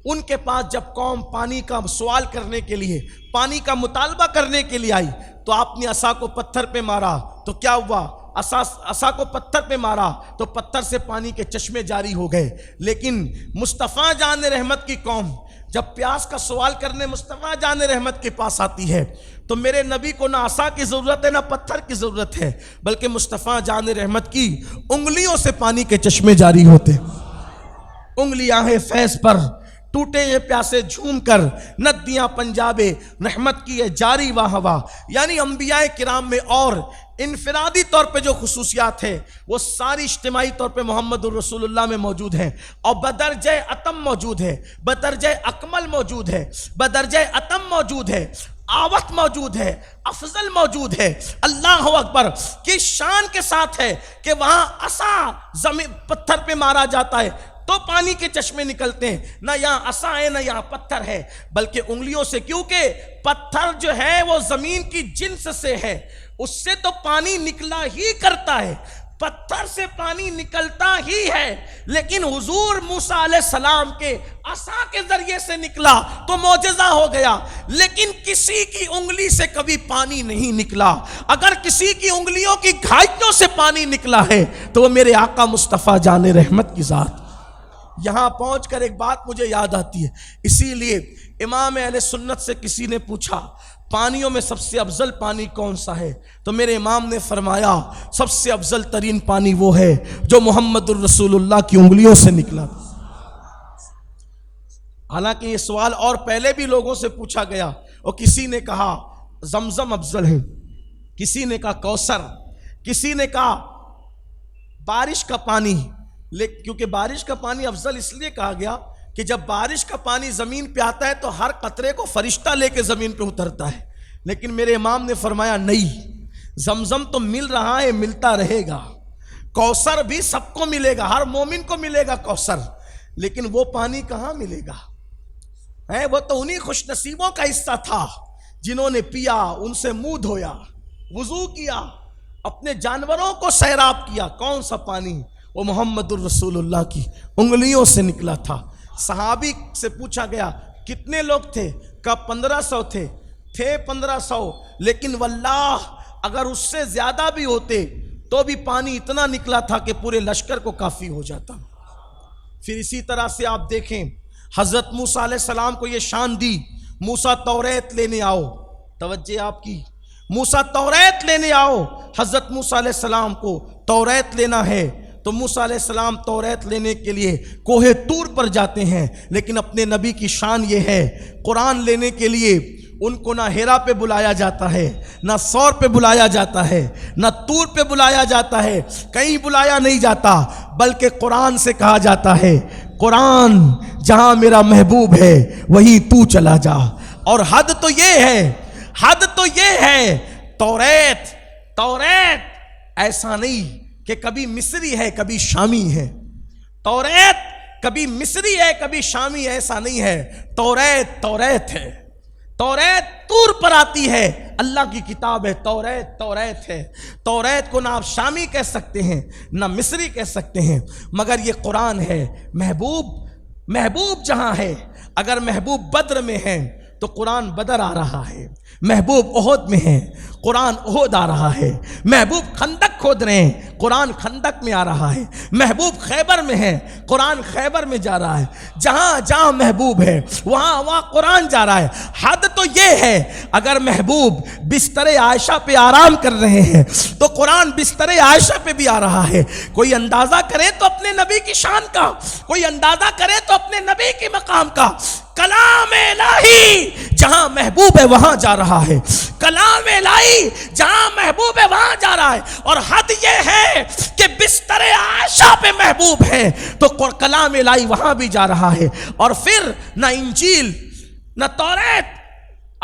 ان کے پاس جب قوم پانی کا سوال کرنے کے لیے، پانی کا مطالبہ کرنے کے لیے آئی، تو آپ نے عصا کو پتھر پہ مارا تو کیا ہوا؟ عصا کو پتھر پہ مارا تو پتھر سے پانی کے چشمے جاری ہو گئے۔ لیکن مصطفیٰ جان رحمت کی قوم جب پیاس کا سوال کرنے مصطفیٰ جان رحمت کے پاس آتی ہے تو میرے نبی کو نہ عصا کی ضرورت ہے نہ پتھر کی ضرورت ہے، بلکہ مصطفیٰ جان رحمت کی انگلیوں سے پانی کے چشمے جاری ہوتے۔ انگلیاں ہیں فیض پر، ٹوٹے ہیں پیاسے جھوم کر، ندیاں پنجابے رحمت کی ہے جاری واہ ہوا۔ یعنی انبیاء کرام میں اور انفرادی طور پہ جو خصوصیات ہیں وہ ساری اجتماعی طور پہ محمد الرسول اللہ میں موجود ہیں، اور بدرجہ اتم موجود ہے، بدرجہ اکمل موجود ہے، بدرجہ اتم موجود ہے، آوت موجود ہے، افضل موجود ہے۔ اللہ اکبر کی شان کے ساتھ ہے کہ وہاں عصا زمین پتھر پہ مارا جاتا ہے تو پانی کے چشمے نکلتے ہیں، نہ یہاں عصا ہے نہ یہاں پتھر ہے، بلکہ انگلیوں سے، کیونکہ پتھر جو ہے وہ زمین کی جنس سے ہے، اس سے تو پانی نکلا ہی کرتا ہے، پتھر سے پانی نکلتا ہی ہے، لیکن حضور موسیٰ علیہ السلام کے عصا کے ذریعے سے نکلا تو معجزہ ہو گیا۔ لیکن کسی کی انگلی سے کبھی پانی نہیں نکلا۔ اگر کسی کی انگلیوں کی گھائیوں سے پانی نکلا ہے تو وہ میرے آقا مصطفیٰ جان رحمت کی ذات۔ یہاں پہنچ کر ایک بات مجھے یاد آتی ہے، اسی لیے امام اہل سنت سے کسی نے پوچھا پانیوں میں سب سے افضل پانی کون سا ہے، تو میرے امام نے فرمایا سب سے افضل ترین پانی وہ ہے جو محمد الرسول اللہ کی انگلیوں سے نکلا۔ حالانکہ یہ سوال اور پہلے بھی لوگوں سے پوچھا گیا، اور کسی نے کہا زمزم افضل ہے، کسی نے کہا کوثر، کسی نے کہا بارش کا پانی، کیونکہ بارش کا پانی افضل اس لیے کہا گیا کہ جب بارش کا پانی زمین پہ آتا ہے تو ہر قطرے کو فرشتہ لے کے زمین پہ اترتا ہے، لیکن میرے امام نے فرمایا نہیں، زمزم تو مل رہا ہے، ملتا رہے گا، کوثر بھی سب کو ملے گا، ہر مومن کو ملے گا کوثر، لیکن وہ پانی کہاں ملے گا؟ وہ تو انہی خوش نصیبوں کا حصہ تھا جنہوں نے پیا، ان سے منہ دھویا، وضو کیا، اپنے جانوروں کو سیراب کیا۔ کون سا پانی؟ وہ محمد الرسول اللہ کی انگلیوں سے نکلا تھا۔ صحابی سے پوچھا گیا کتنے لوگ تھے؟ کہا 1500 تھے 1500، لیکن واللہ اگر اس سے زیادہ بھی ہوتے تو بھی پانی اتنا نکلا تھا کہ پورے لشکر کو کافی ہو جاتا۔ پھر اسی طرح سے آپ دیکھیں حضرت موسیٰ علیہ السلام کو یہ شان دی، موسیٰ توریت لینے آؤ، توجہ آپ کی، موسیٰ توریت لینے آؤ، حضرت موسیٰ علیہ السلام کو توریت لینا ہے تو موسیٰ علیہ السلام توریت لینے کے لیے کوہ طور پر جاتے ہیں، لیکن اپنے نبی کی شان یہ ہے قرآن لینے کے لیے ان کو نہ ہیرا پہ بلایا جاتا ہے، نہ سور پہ بلایا جاتا ہے، نہ طور پہ بلایا جاتا ہے، کہیں بلایا نہیں جاتا، بلکہ قرآن سے کہا جاتا ہے قرآن جہاں میرا محبوب ہے وہیں تو چلا جا۔ اور حد تو یہ ہے توریت ایسا نہیں کہ کبھی مصری ہے کبھی شامی ہے، توریت کبھی مصری ہے کبھی شامی، ایسا نہیں ہے، توریت ہے، توریت طور پر آتی ہے، اللہ کی کتاب ہے، توریت ہے۔ توریت کو نہ آپ شامی کہہ سکتے ہیں نہ مصری کہہ سکتے ہیں، مگر یہ قرآن ہے۔ محبوب جہاں ہے، اگر محبوب بدر میں ہے تو قرآن بدر آ رہا ہے، محبوب احد میں ہے قرآن احد آ رہا ہے، محبوب خندق کھود رہے ہیں، قرآن خندق میں آ رہا ہے، محبوب خیبر میں ہے، قرآن خیبر میں جا رہا ہے، جہاں جہاں محبوب ہے وہاں وہاں قرآن جا رہا ہے۔ حد تو یہ ہے اگر محبوب بستر عائشہ پہ آرام کر رہے ہیں تو قرآن بستر عائشہ پہ بھی آ رہا ہے۔ کوئی اندازہ کرے تو اپنے نبی کی شان کا، کوئی اندازہ کرے تو اپنے نبی کی مقام کا۔ کلام الہی جہاں محبوب ہے وہاں جا رہا ہے، کلام الہی جہاں محبوب ہے وہاں جا رہا ہے۔ اور حد یہ ہے کہ بستر عائشہ پہ محبوب ہے تو کلام الہی وہاں بھی جا رہا ہے۔ اور پھر نہ انجیل نہ توریت،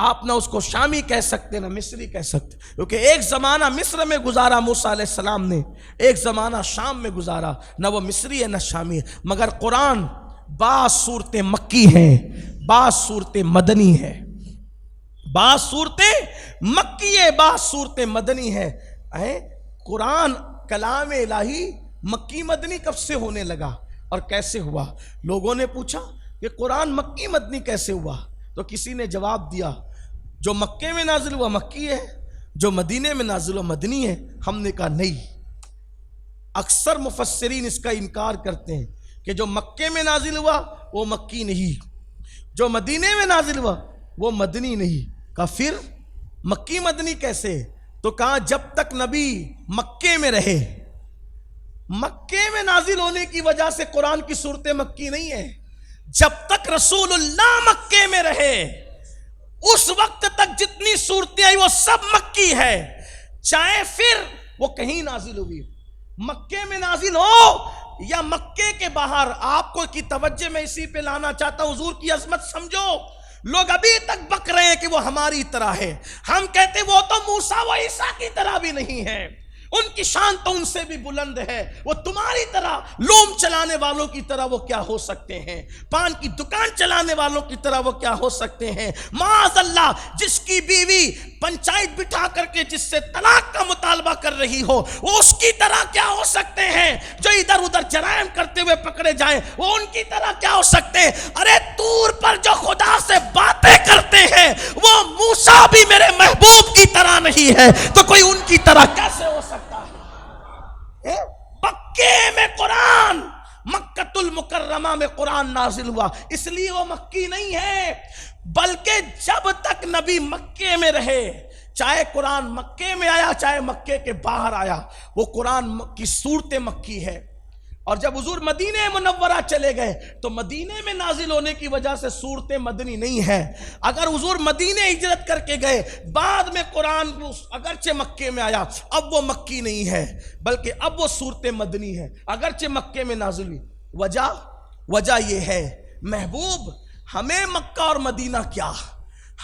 آپ نہ اس کو شامی کہہ سکتے نہ مصری کہہ سکتے، کیونکہ ایک زمانہ مصر میں گزارا موسیٰ علیہ السلام نے، ایک زمانہ شام میں گزارا، نہ وہ مصری ہے نہ شامی ہے۔ مگر قرآن بعض صورتیں مکی ہیں، بعض صورتیں مدنی ہیں، بعض صورتیں مکی ہے، بعض صورتیں مدنی ہے۔ قرآن کلام الہی مکی مدنی کب سے ہونے لگا اور کیسے ہوا؟ لوگوں نے پوچھا کہ قرآن مکی مدنی کیسے ہوا؟ تو کسی نے جواب دیا جو مکے میں نازل ہوا مکی ہے، جو مدینے میں نازل ہوا مدنی ہے۔ ہم نے کہا نہیں، اکثر مفسرین اس کا انکار کرتے ہیں کہ جو مکے میں نازل ہوا وہ مکی نہیں، جو مدینے میں نازل ہوا وہ مدنی نہیں۔ کہا پھر مکی مدنی کیسے؟ تو کہا جب تک نبی مکے میں رہے، مکے میں نازل ہونے کی وجہ سے قرآن کی صورتیں مکی نہیں ہیں، جب تک رسول اللہ مکے میں رہے اس وقت تک جتنی صورتیں آئی وہ سب مکی ہے، چاہے پھر وہ کہیں نازل ہوئی، مکے میں نازل ہو یا مکے کے باہر۔ آپ کو کی توجہ میں اسی پہ لانا چاہتا ہوں، حضور کی عظمت سمجھو۔ لوگ ابھی تک بک رہے ہیں کہ وہ ہماری طرح ہے، ہم کہتے وہ تو موسیٰ و عیسیٰ کی طرح بھی نہیں ہے، ان کی شان تو ان سے بھی بلند ہے، وہ تمہاری طرح لوم چلانے والوں کی طرح وہ کیا ہو سکتے ہیں، پان کی دکان چلانے والوں کی طرح وہ کیا ہو سکتے ہیں۔ معاذ اللہ، جس کی بیوی پنچایت بٹھا کر کے جس سے طلاق کا مطالبہ کر رہی ہو وہ اس کی طرح کیا ہو سکتے ہیں، جو ادھر ادھر جرائم کرتے ہوئے پکڑے جائیں وہ ان کی طرح کیا ہو سکتے ہیں۔ ارے طور پر جو خدا سے باتیں کرتے ہیں وہ موسیٰ بھی میرے محبوب کی طرح نہیں ہے تو کوئی ان کی طرح کیسے ہو سکتا ہے؟ مکے میں قرآن، مکۃ المکرمہ میں قرآن نازل ہوا، اس لیے وہ مکی نہیں ہے، بلکہ جب تک نبی مکے میں رہے، چاہے قرآن مکے میں آیا چاہے مکے کے باہر آیا، وہ قرآن کی صورت مکی ہے۔ اور جب حضور مدینہ منورہ چلے گئے تو مدینہ میں نازل ہونے کی وجہ سے صورت مدنی نہیں ہے۔ اگر حضور مدینہ ہجرت کر کے گئے، بعد میں قرآن اگرچہ مکے میں آیا، اب وہ مکی نہیں ہے بلکہ اب وہ صورت مدنی ہے، اگرچہ مکے میں نازل ہوئی۔ وجہ یہ ہے محبوب، ہمیں مکہ اور مدینہ کیا،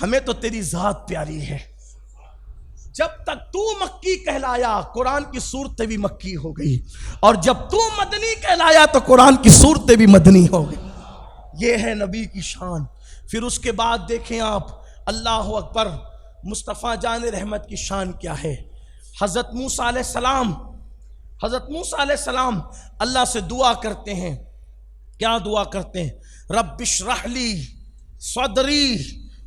ہمیں تو تیری ذات پیاری ہے۔ جب تک تو مکی کہلایا قرآن کی صورتیں بھی مکی ہو گئی، اور جب تو مدنی کہلایا تو قرآن کی صورتیں بھی مدنی ہو گئی۔ یہ ہے نبی کی شان۔ پھر اس کے بعد دیکھیں آپ، اللہ اکبر، مصطفیٰ جان رحمت کی شان کیا ہے۔ حضرت موسیٰ علیہ السلام، حضرت موسیٰ علیہ السلام اللہ سے دعا کرتے ہیں، کیا دعا کرتے ہیں؟ رب اشرح لی صدری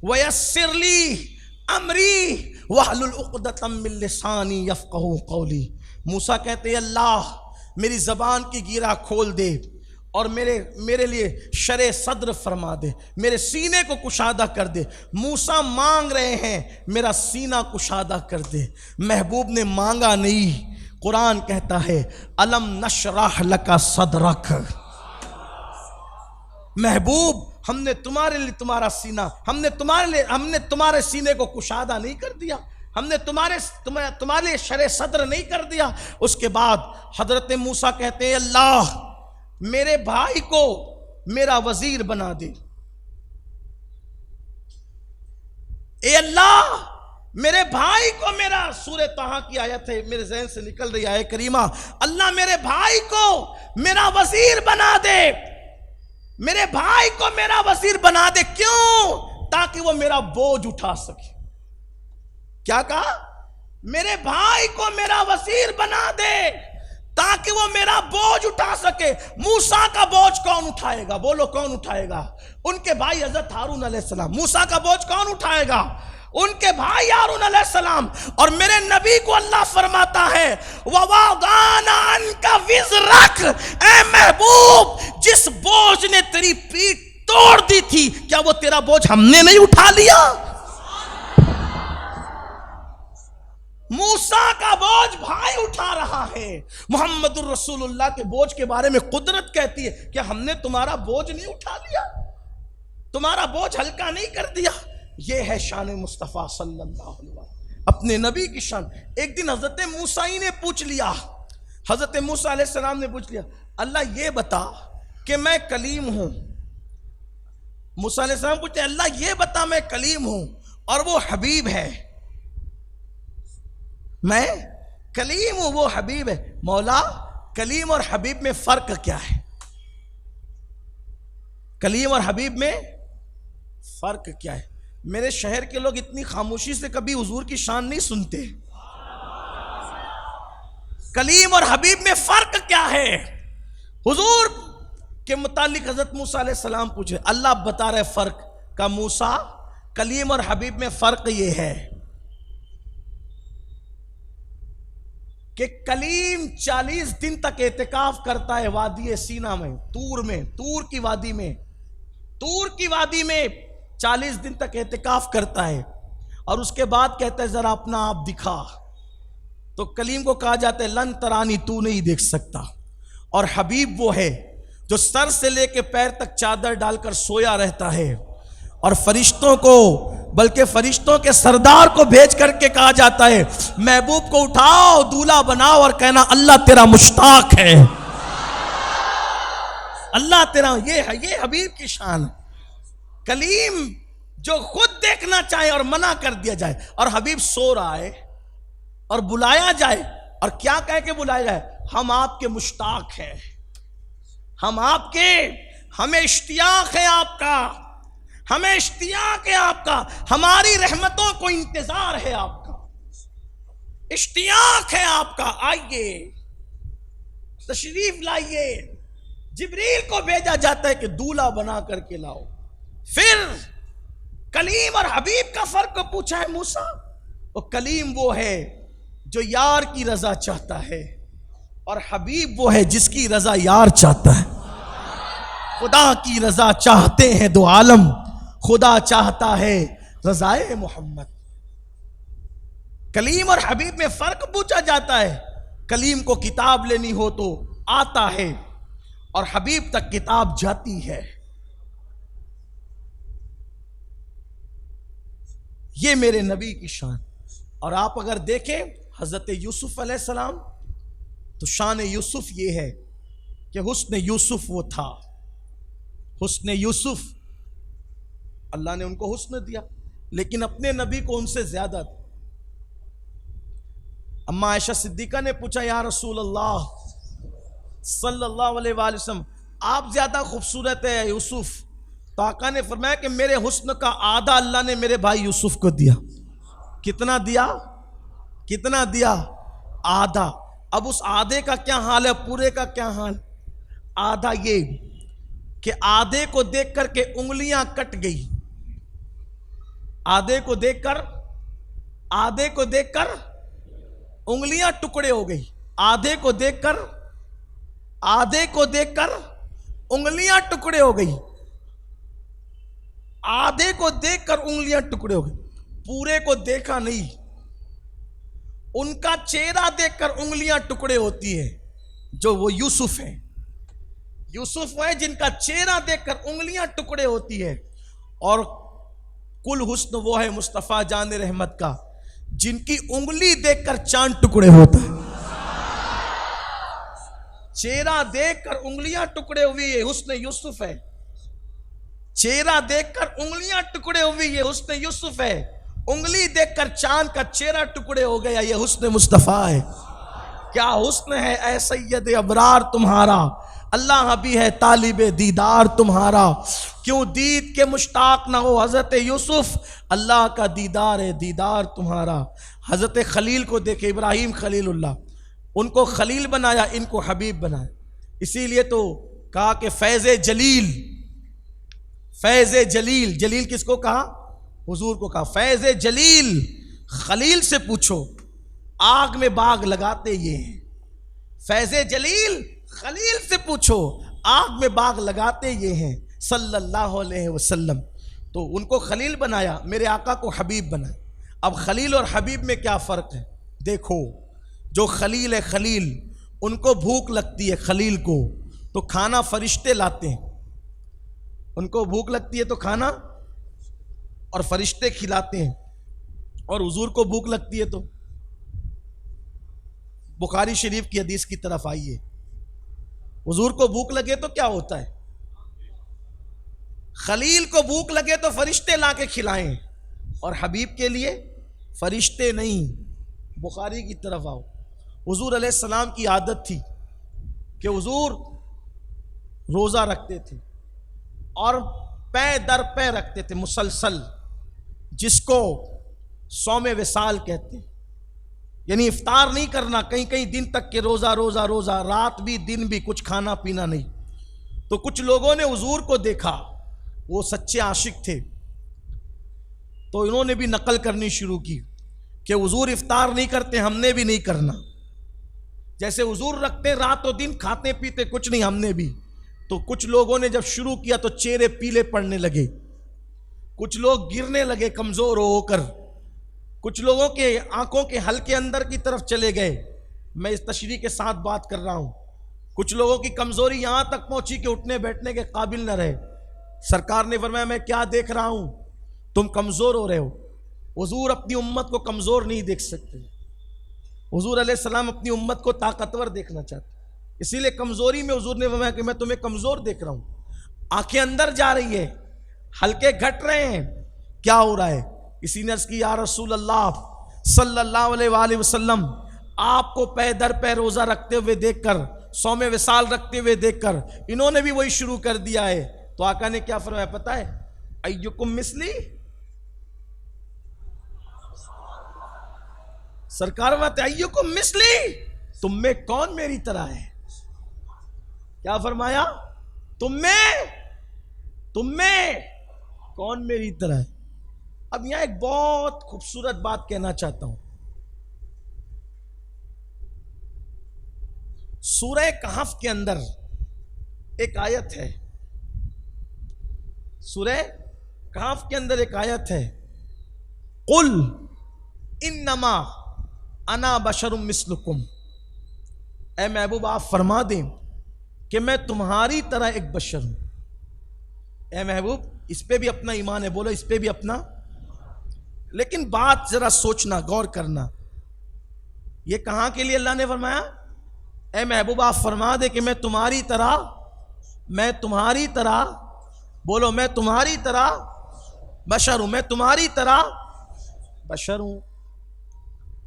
ویسر لی امری واحلل عقدۃ من لسانی یفقہوا قولی۔ موسیٰ کہتے ہیں اللہ میری زبان کی گیرا کھول دے اور میرے لیے شرح صدر فرما دے، میرے سینے کو کشادہ کر دے۔ موسیٰ مانگ رہے ہیں میرا سینہ کشادہ کر دے، محبوب نے مانگا نہیں۔ قرآن کہتا ہے الم نشرح لک صدرک، محبوب ہم نے تمہارے لیے تمہارا سینہ، ہم نے تمہارے سینے کو کشادہ نہیں کر دیا، ہم نے تمہارے لیے شرح صدر نہیں کر دیا۔ اس کے بعد حضرت موسیٰ کہتے ہیں اللہ میرے بھائی کو میرا وزیر بنا دے، اے اللہ میرے بھائی کو میرا، سورہ طٰہٰ کی آیت ہے میرے ذہن سے نکل رہی ہے کریمہ، اللہ میرے بھائی کو میرا وزیر بنا دے، میرے بھائی کو میرا وزیر بنا دے۔ کیوں؟ تاکہ وہ میرا بوجھ اٹھا سکے۔ کیا کہا؟ میرے بھائی کو میرا وزیر بنا دے تاکہ وہ میرا بوجھ اٹھا سکے۔ موسیٰ کا بوجھ کون اٹھائے گا؟ بولو کون اٹھائے گا؟ ان کے بھائی حضرت ہارون علیہ السلام۔ موسیٰ کا بوجھ کون اٹھائے گا؟ ان کے بھائی ہارون علیہ علیہ السلام اور میرے نبی کو اللہ فرماتا ہے وَوَضَعْنَا عَنْكَ وِزْرَكَ، اے محبوب جس بوجھ نے تیری پیٹھ توڑ دی تھی کیا وہ تیرا بوجھ ہم نے نہیں اٹھا لیا؟ موسیٰ کا بوجھ بھائی اٹھا رہا ہے، محمد الرسول اللہ کے بوجھ کے بارے میں قدرت کہتی ہے کہ ہم نے تمہارا بوجھ نہیں اٹھا لیا، تمہارا بوجھ ہلکا نہیں کر دیا۔ یہ ہے شان مصطفیٰ صلی اللہ علیہ وسلم، اپنے نبی کی شان۔ ایک دن حضرت موسیٰ ہی نے پوچھ لیا، حضرت موسیٰ علیہ السلام نے پوچھ لیا اللہ یہ بتا کہ میں کلیم ہوں۔ موسیٰ علیہ السلام پوچھتے ہیں اللہ یہ بتا میں کلیم ہوں اور وہ حبیب ہے، میں کلیم ہوں وہ حبیب ہے، مولا کلیم اور حبیب میں فرق کیا ہے؟ کلیم اور حبیب میں فرق کیا ہے؟ میرے شہر کے لوگ اتنی خاموشی سے کبھی حضور کی شان نہیں سنتے۔ کلیم اور حبیب میں فرق کیا ہے؟ حضور کے متعلق حضرت موسیٰ علیہ السلام پوچھے، اللہ بتا رہے فرق کا موسیٰ کلیم اور حبیب میں فرق یہ ہے کہ کلیم 40 دن تک اعتکاف کرتا ہے وادی سینا میں، تور کی وادی میں 40 دن تک اعتکاف کرتا ہے اور اس کے بعد کہتا ہے ذرا اپنا آپ دکھا، تو کلیم کو کہا جاتا ہے لن ترانی، تو نہیں دیکھ سکتا، اور حبیب وہ ہے جو سر سے لے کے پیر تک چادر ڈال کر سویا رہتا ہے، اور فرشتوں کو بلکہ فرشتوں کے سردار کو بھیج کر کے کہا جاتا ہے محبوب کو اٹھاؤ دولہا بناؤ اور کہنا اللہ تیرا مشتاق ہے، اللہ تیرا۔ یہ حبیب کی شان ہے۔ کلیم جو خود دیکھنا چاہے اور منع کر دیا جائے، اور حبیب سو رہا ہے اور بلایا جائے اور کیا کہہ کے بلایا جائے ہم آپ کے مشتاق ہیں، ہم آپ کے، ہمیں اشتیاق ہے آپ کا، ہمیں اشتیاق ہے آپ کا، ہماری رحمتوں کو انتظار ہے آپ کا، اشتیاق ہے آپ کا، آئیے تشریف لائیے۔ جبریل کو بھیجا جاتا ہے کہ دولہا بنا کر کے لاؤ۔ پھر کلیم اور حبیب کا فرق پوچھا ہے موسیٰ، اور کلیم وہ ہے جو یار کی رضا چاہتا ہے، اور حبیب وہ ہے جس کی رضا یار چاہتا ہے۔ خدا کی رضا چاہتے ہیں دو عالم، خدا چاہتا ہے رضائے محمد۔ کلیم اور حبیب میں فرق پوچھا جاتا ہے۔ کلیم کو کتاب لینی ہو تو آتا ہے اور حبیب تک کتاب جاتی ہے۔ یہ میرے نبی کی شان۔ اور آپ اگر دیکھیں حضرت یوسف علیہ السلام تو شان یوسف یہ ہے کہ حسن یوسف وہ تھا، حسن یوسف اللہ نے ان کو حسن دیا لیکن اپنے نبی کو ان سے زیادہ تھا۔ اما عائشہ صدیقہ نے پوچھا یا رسول اللہ صلی اللہ علیہ وآلہ وسلم آپ زیادہ خوبصورت ہے یوسف؟ تو آقا نے فرمایا کہ میرے حسن کا آدھا اللہ نے میرے بھائی یوسف کو دیا۔ کتنا دیا؟ کتنا دیا؟ آدھا۔ اب اس آدھے کا کیا حال ہے، پورے کا کیا حال؟ آدھا یہ کہ آدھے کو دیکھ کر کے انگلیاں کٹ گئی، آدھے کو دیکھ کر انگلیاں ٹکڑے ہو گئی، آدھے کو دیکھ کر انگلیاں ٹکڑے ہو گئی، آدھے کو دیکھ کر انگلیاں ٹکڑے ہو گئی، پورے کو دیکھا نہیں۔ ان کا چہرہ دیکھ کر انگلیاں ٹکڑے ہوتی ہیں، جو وہ یوسف ہیں، یوسف ہے جن کا چہرہ دیکھ کر انگلیاں ٹکڑے ہوتی ہے۔ اور کل حسن وہ ہے مصطفیٰ جان رحمت کا جن کی انگلی دیکھ کر چاند ٹکڑے ہوتا ہے۔ چہرہ دیکھ کر انگلیاں ٹکڑے ہوئی یہ حسن یوسف ہے، چہرہ دیکھ کر انگلیاں ٹکڑے ہوئی یہ حسن یوسف ہے، انگلی دیکھ کر چاند کا چہرہ ٹکڑے ہو گیا یہ حسن مصطفیٰ ہے۔ کیا حسن ہے اے سید ابرار تمہارا، اللہ بھی ہے طالب دیدار تمہارا، کیوں دید کے مشتاق نہ ہو حضرت یوسف، اللہ کا دیدار ہے دیدار تمہارا۔ حضرت خلیل کو دیکھے، ابراہیم خلیل اللہ، ان کو خلیل بنایا، ان کو حبیب بنایا۔ اسی لیے تو کہا کہ فیض جلیل، فیض جلیل، جلیل کس کو کہا؟ حضور کو کہا فیض جلیل خلیل سے پوچھو آگ میں باغ لگاتے یہ ہیں. فیض جلیل خلیل سے پوچھو آگ میں باغ لگاتے یہ ہیں صلی اللہ علیہ وسلم. تو ان کو خلیل بنایا, میرے آقا کو حبیب بنایا. اب خلیل اور حبیب میں کیا فرق ہے؟ دیکھو, جو خلیل ہے خلیل, ان کو بھوک لگتی ہے خلیل کو تو کھانا فرشتے لاتے ہیں. ان کو بھوک لگتی ہے تو کھانا اور فرشتے کھلاتے ہیں. اور حضور کو بھوک لگتی ہے تو بخاری شریف کی حدیث کی طرف آئیے. حضور کو بھوک لگے تو کیا ہوتا ہے؟ خلیل کو بھوک لگے تو فرشتے لا کے کھلائیں, اور حبیب کے لیے فرشتے نہیں. بخاری کی طرف آؤ. حضور علیہ السلام کی عادت تھی کہ حضور روزہ رکھتے تھے اور پے در پے رکھتے تھے مسلسل, جس کو صوم وصال کہتے ہیں. یعنی افطار نہیں کرنا, کئی کئی دن تک کے روزہ روزہ روزہ, رات بھی دن بھی کچھ کھانا پینا نہیں. تو کچھ لوگوں نے حضور کو دیکھا, وہ سچے عاشق تھے, تو انہوں نے بھی نقل کرنی شروع کی کہ حضور افطار نہیں کرتے, ہم نے بھی نہیں کرنا. جیسے حضور رکھتے رات و دن, کھاتے پیتے کچھ نہیں, ہم نے بھی. تو کچھ لوگوں نے جب شروع کیا تو چہرے پیلے پڑنے لگے, کچھ لوگ گرنے لگے کمزور ہو کر, کچھ لوگوں کے آنکھوں کے حلقے اندر کی طرف چلے گئے. میں اس تشریح کے ساتھ بات کر رہا ہوں. کچھ لوگوں کی کمزوری یہاں تک پہنچی کہ اٹھنے بیٹھنے کے قابل نہ رہے. سرکار نے فرمایا میں کیا دیکھ رہا ہوں, تم کمزور ہو رہے ہو. حضور اپنی امت کو کمزور نہیں دیکھ سکتے. حضور علیہ السلام اپنی امت کو طاقتور دیکھنا چاہتے. اسی لیے کمزوری میں حضور نے فرمایا کہ میں تمہیں کمزور دیکھ رہا ہوں. آنکھیں اندر جا رہی ہے, حلقے گھٹ رہے ہیں, کیا ہو رہا ہے؟ اسی نے عرض کی یا رسول اللہ صلی اللہ علیہ وآلہ وسلم, آپ کو پے در پے روزہ رکھتے ہوئے دیکھ کر, صوم وصال رکھتے ہوئے دیکھ کر انہوں نے بھی وہی شروع کر دیا ہے. تو آقا نے کیا فرمایا پتہ ہے؟ ایکم مثلی, سرکار بات ایکم مثلی, تم میں کون میری طرح ہے؟ کیا فرمایا؟ تم میں کون میری طرح ہے؟ اب یہاں ایک بہت خوبصورت بات کہنا چاہتا ہوں. سورہ کہف کے اندر ایک آیت ہے, سورہ کہف کے اندر ایک آیت ہے, قل انما انا بشر مثلکم. اے محبوب آپ فرما دیں کہ میں تمہاری طرح ایک بشر ہوں. اے محبوب اس پہ بھی اپنا ایمان ہے, بولو اس پہ بھی اپنا. لیکن بات ذرا سوچنا, غور کرنا, یہ کہاں کے لیے اللہ نے فرمایا؟ اے محبوب آپ فرما دے کہ میں تمہاری طرح بولو میں تمہاری طرح بشر ہوں, میں تمہاری طرح بشر ہوں.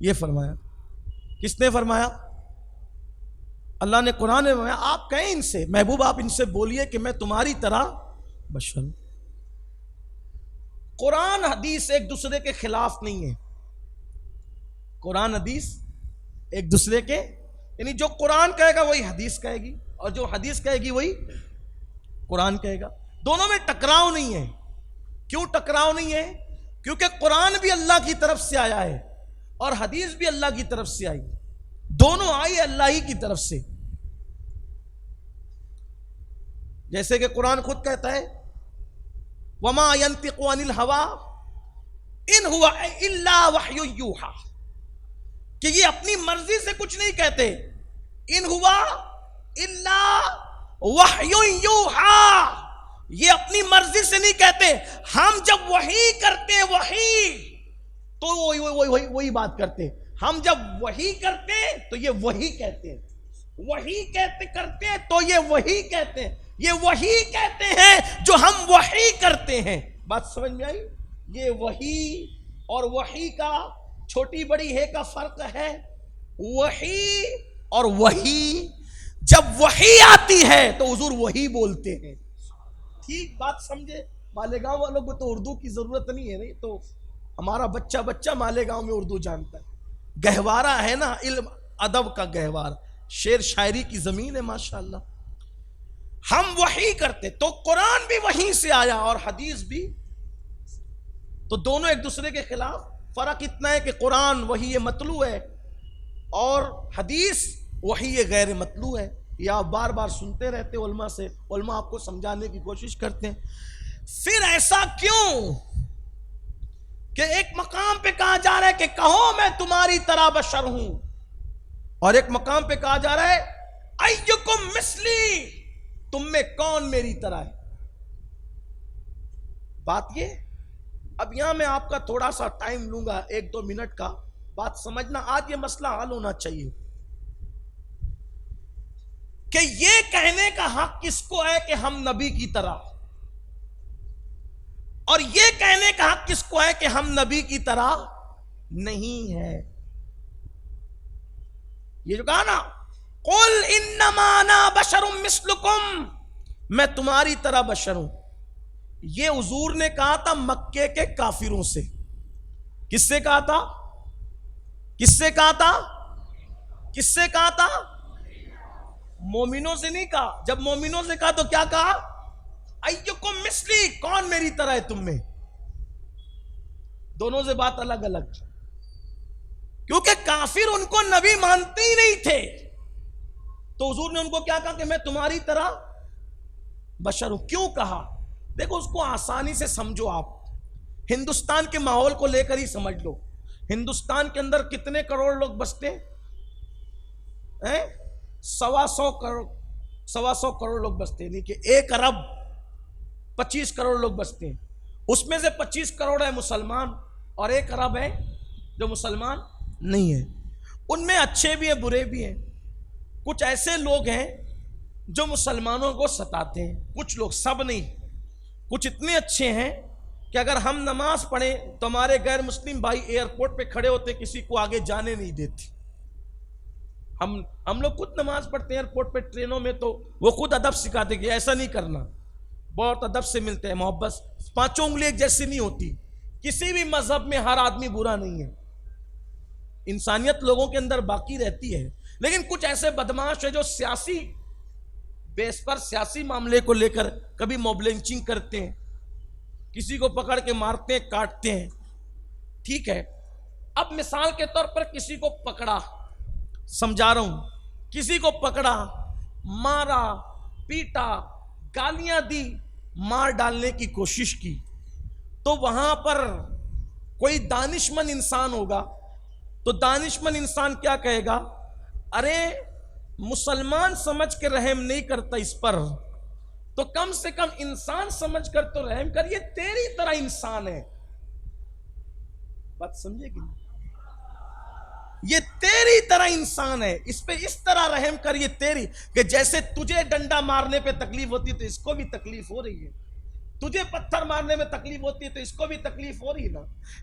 یہ فرمایا. کس نے فرمایا؟ اللہ نے قرآن میں فرمایا. آپ کہیں ان سے, محبوب آپ ان سے بولیے کہ میں تمہاری طرح بشر ہوں. قرآن حدیث ایک دوسرے کے خلاف نہیں ہے. قرآن حدیث ایک دوسرے کے, یعنی جو قرآن کہے گا وہی حدیث کہے گی, اور جو حدیث کہے گی وہی قرآن کہے گا. دونوں میں ٹکراؤ نہیں ہے. کیوں ٹکراؤ نہیں ہے؟ کیونکہ قرآن بھی اللہ کی طرف سے آیا ہے اور حدیث بھی اللہ کی طرف سے آئی. دونوں آئی اللہ ہی کی طرف سے. جیسے کہ قرآن خود کہتا ہے وَمَا يَنْتِقُ عَنِ الْهَوَىٰ إِنْ هُوَ إِلَّا وَحْيٌ يُوحَىٰ, کہ یہ اپنی مرضی سے کچھ نہیں کہتے. إِنْ هُوَ إِلَّا وَحْيٌ يُوحَىٰ, یہ اپنی مرضی سے نہیں کہتے. ہم جب وحی کرتے وحی تو وہی بات کرتے. ہم جب وحی کرتے تو یہ وہی کہتے ہیں, وحی کرتے تو یہ وہی کہتے ہیں. یہ وحی کہتے ہیں جو ہم وحی کرتے ہیں. بات سمجھ میں آئی؟ یہ وحی اور وحی کا چھوٹی بڑی ہے کا فرق ہے. وحی اور وحی, جب وحی آتی ہے تو حضور وحی بولتے ہیں. ٹھیک بات سمجھے؟ مالیگاؤں والوں کو تو اردو کی ضرورت نہیں ہے, نہیں تو ہمارا بچہ مالیگاؤں میں اردو جانتا ہے. گہوارہ ہے نا, علم ادب کا گہوارہ, شعر شاعری کی زمین ہے ماشاءاللہ. ہم وحی کرتے تو قرآن بھی وحی سے آیا اور حدیث بھی, تو دونوں ایک دوسرے کے خلاف فرق اتنا ہے کہ قرآن وحی مطلوع ہے اور حدیث وحی غیر مطلوع ہے. یہ آپ بار بار سنتے رہتے علماء سے، علماء آپ کو سمجھانے کی کوشش کرتے ہیں. پھر ایسا کیوں کہ ایک مقام پہ کہا جا رہا ہے کہ کہو میں تمہاری طرح بشر ہوں، اور ایک مقام پہ کہا جا رہا ہے ایکم مثلی، تم میں کون میری طرح ہے. بات یہ، اب یہاں میں آپ کا تھوڑا سا ٹائم لوں گا، 1-2 منٹ کا. بات سمجھنا، آج یہ مسئلہ حل ہونا چاہیے کہ یہ کہنے کا حق کس کو ہے کہ ہم نبی کی طرح، اور یہ کہنے کا حق کس کو ہے کہ ہم نبی کی طرح نہیں ہے. یہ جو کہا نا قل انما انا بشر مثلکم، میں تمہاری طرح بشر ہوں، یہ حضور نے کہا تھا مکے کے کافروں سے. کس سے کہا تھا؟ کس سے کہا تھا؟ کس سے کہا تھا؟ مومنوں سے نہیں کہا. جب مومنوں سے کہا تو کیا کہا؟ ایکم مثلی، کون میری طرح ہے تم میں. دونوں سے بات الگ الگ، کیونکہ کافر ان کو نبی مانتے ہی نہیں تھے، تو حضور نے ان کو کیا کہا کہ میں تمہاری طرح بشر ہوں. کیوں کہا؟ دیکھو اس کو آسانی سے سمجھو. آپ ہندوستان کے ماحول کو لے کر ہی سمجھ لو. ہندوستان کے اندر کتنے کروڑ لوگ بستے ہیں؟ 125 کروڑ لوگ بستے ہیں، یعنی کہ 1 ارب 25 کروڑ لوگ بستے ہیں. اس میں سے 25 کروڑ ہے مسلمان اور 1 ارب ہے جو مسلمان نہیں ہے. ان میں اچھے بھی ہیں برے بھی ہیں. کچھ ایسے لوگ ہیں جو مسلمانوں کو ستاتے ہیں، کچھ لوگ، سب نہیں. کچھ اتنے اچھے ہیں کہ اگر ہم نماز پڑھیں تو ہمارے غیر مسلم بھائی ایئرپورٹ پہ کھڑے ہوتے کسی کو آگے جانے نہیں دیتے. ہم لوگ خود نماز پڑھتے ہیں ایئرپورٹ پہ، ٹرینوں میں، تو وہ خود ادب سکھاتے کہ ایسا نہیں کرنا. بہت ادب سے ملتے ہیں، محبت. 5 انگلی ایک جیسی نہیں ہوتی. کسی بھی مذہب میں ہر آدمی برا نہیں ہے، انسانیت لوگوں کے اندر باقی رہتی ہے. لیکن کچھ ایسے بدماش ہیں جو سیاسی بیس پر، سیاسی معاملے کو لے کر کبھی موب لنچنگ کرتے ہیں، کسی کو پکڑ کے مارتے ہیں، کاٹتے ہیں. ٹھیک ہے، اب مثال کے طور پر کسی کو پکڑا، سمجھا رہا ہوں، کسی کو پکڑا، مارا، پیٹا، گالیاں دی، مار ڈالنے کی کوشش کی، تو وہاں پر کوئی دانشمند انسان ہوگا تو دانشمند انسان کیا کہے گا؟ ارے مسلمان سمجھ کے رحم نہیں کرتا اس پر، تو کم سے کم انسان سمجھ کر تو رحم کر، یہ تیری طرح انسان ہے. بات سمجھے کہ نہیں؟ یہ تیری طرح انسان ہے، اس پہ اس طرح رحم کر، یہ تیری، کہ جیسے تجھے ڈنڈا مارنے پہ تکلیف ہوتی ہے تو اس کو بھی تکلیف ہو رہی ہے، تجھے پتھر مارنے میں تکلیف ہوتی ہے تو اس کو بھی تکلیف ہو رہی ہے نا.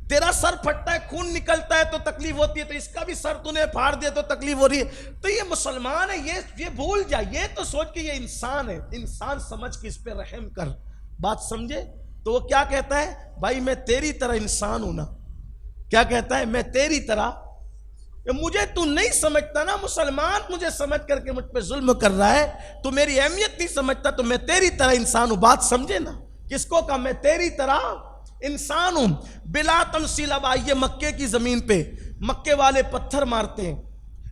تیرا سر پھٹتا ہے، خون نکلتا ہے تو تکلیف ہوتی ہے، تو اس کا بھی سر تو نے پھاڑ دیا تو تکلیف ہو رہی ہے. تو یہ مسلمان ہے، یہ بھول جا، یہ تو سوچ کہ یہ انسان ہے، انسان سمجھ کے اس پہ رحم کر. بات سمجھے؟ تو وہ کیا کہتا ہے؟ بھائی میں تیری طرح انسان ہوں نا. کیا کہتا ہے؟ میں تیری طرح، مجھے تو نہیں سمجھتا نا، مسلمان مجھے سمجھ کر کے مجھ پہ ظلم کر رہا ہے، تو میری اہمیت نہیں سمجھتا، تو میں تیری طرح انسان ہوں. بات سمجھے نا؟ کس کو کہا میں تیری طرح انسان ہوں؟ بلا تمثیل. اب آئیے مکے کی زمین پہ، مکے والے پتھر مارتے ہیں،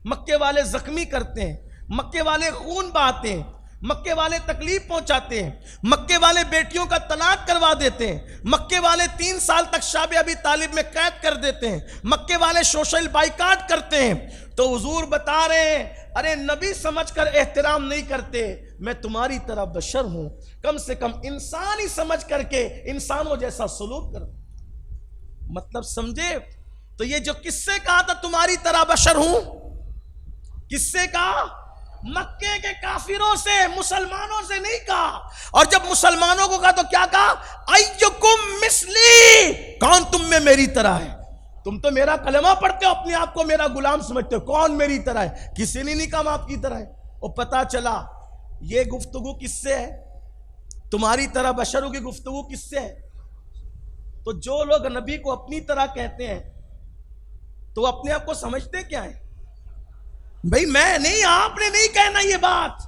مکے والے زخمی کرتے ہیں، مکے والے خون بہاتے ہیں، مکے والے تکلیف پہنچاتے ہیں، مکے والے بیٹیوں کا طلاق کروا دیتے ہیں، مکے والے 3 سال تک شاب ابی طالب میں قید کر دیتے ہیں، مکے والے سوشل بائیکاٹ کرتے ہیں. تو حضور بتا رہے ہیں ارے نبی سمجھ کر احترام نہیں کرتے، میں تمہاری طرح بشر ہوں، کم سے کم انسان ہی سمجھ کر کے انسانوں جیسا سلوک کر. مطلب سمجھے؟ تو یہ جو کس سے کہا تھا تمہاری طرح بشر ہوں؟ کس سے کہا؟ مکے کے کافروں سے، مسلمانوں سے نہیں کہا. اور جب مسلمانوں کو کہا تو کیا کہا؟ ایکم مثلی، کون تم میں میری طرح ہے؟ تم تو میرا کلمہ پڑھتے ہو، اپنے آپ کو میرا غلام سمجھتے ہو، کون میری طرح ہے؟ کسی نے نہیں کہا ہم آپ کی طرح ہے. اور پتا چلا یہ گفتگو کس سے ہے؟ تمہاری طرح بشروں کی گفتگو کس سے ہے؟ تو جو لوگ نبی کو اپنی طرح کہتے ہیں تو وہ اپنے آپ کو سمجھتے کیا ہیں؟ بھئی میں نہیں، آپ نے نہیں کہنا یہ بات.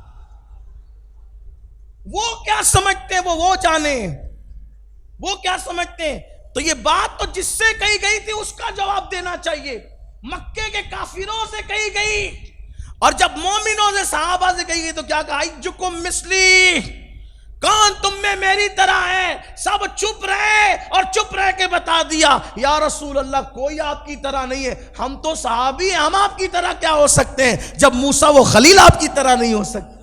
وہ کیا سمجھتے ہیں وہ جانے، وہ کیا سمجھتے ہیں. تو تو یہ بات تو جس سے کہی گئی تھی اس کا جواب دینا چاہیے، مکے کے کافروں سے کہی گئی، اور جب مومنوں سے صحابہ سے کہی گئی تو کیا کہا؟ ایجکم مثلی، کون تم میں میری طرح ہے؟ سب چپ رہے اور چپ رہ کے بتا دیا یا رسول اللہ کوئی آپ کی طرح نہیں ہے، ہم تو صحابی ہیں، ہم آپ کی طرح کیا ہو سکتے ہیں جب موسیٰ و خلیل آپ کی طرح نہیں ہو سکتے۔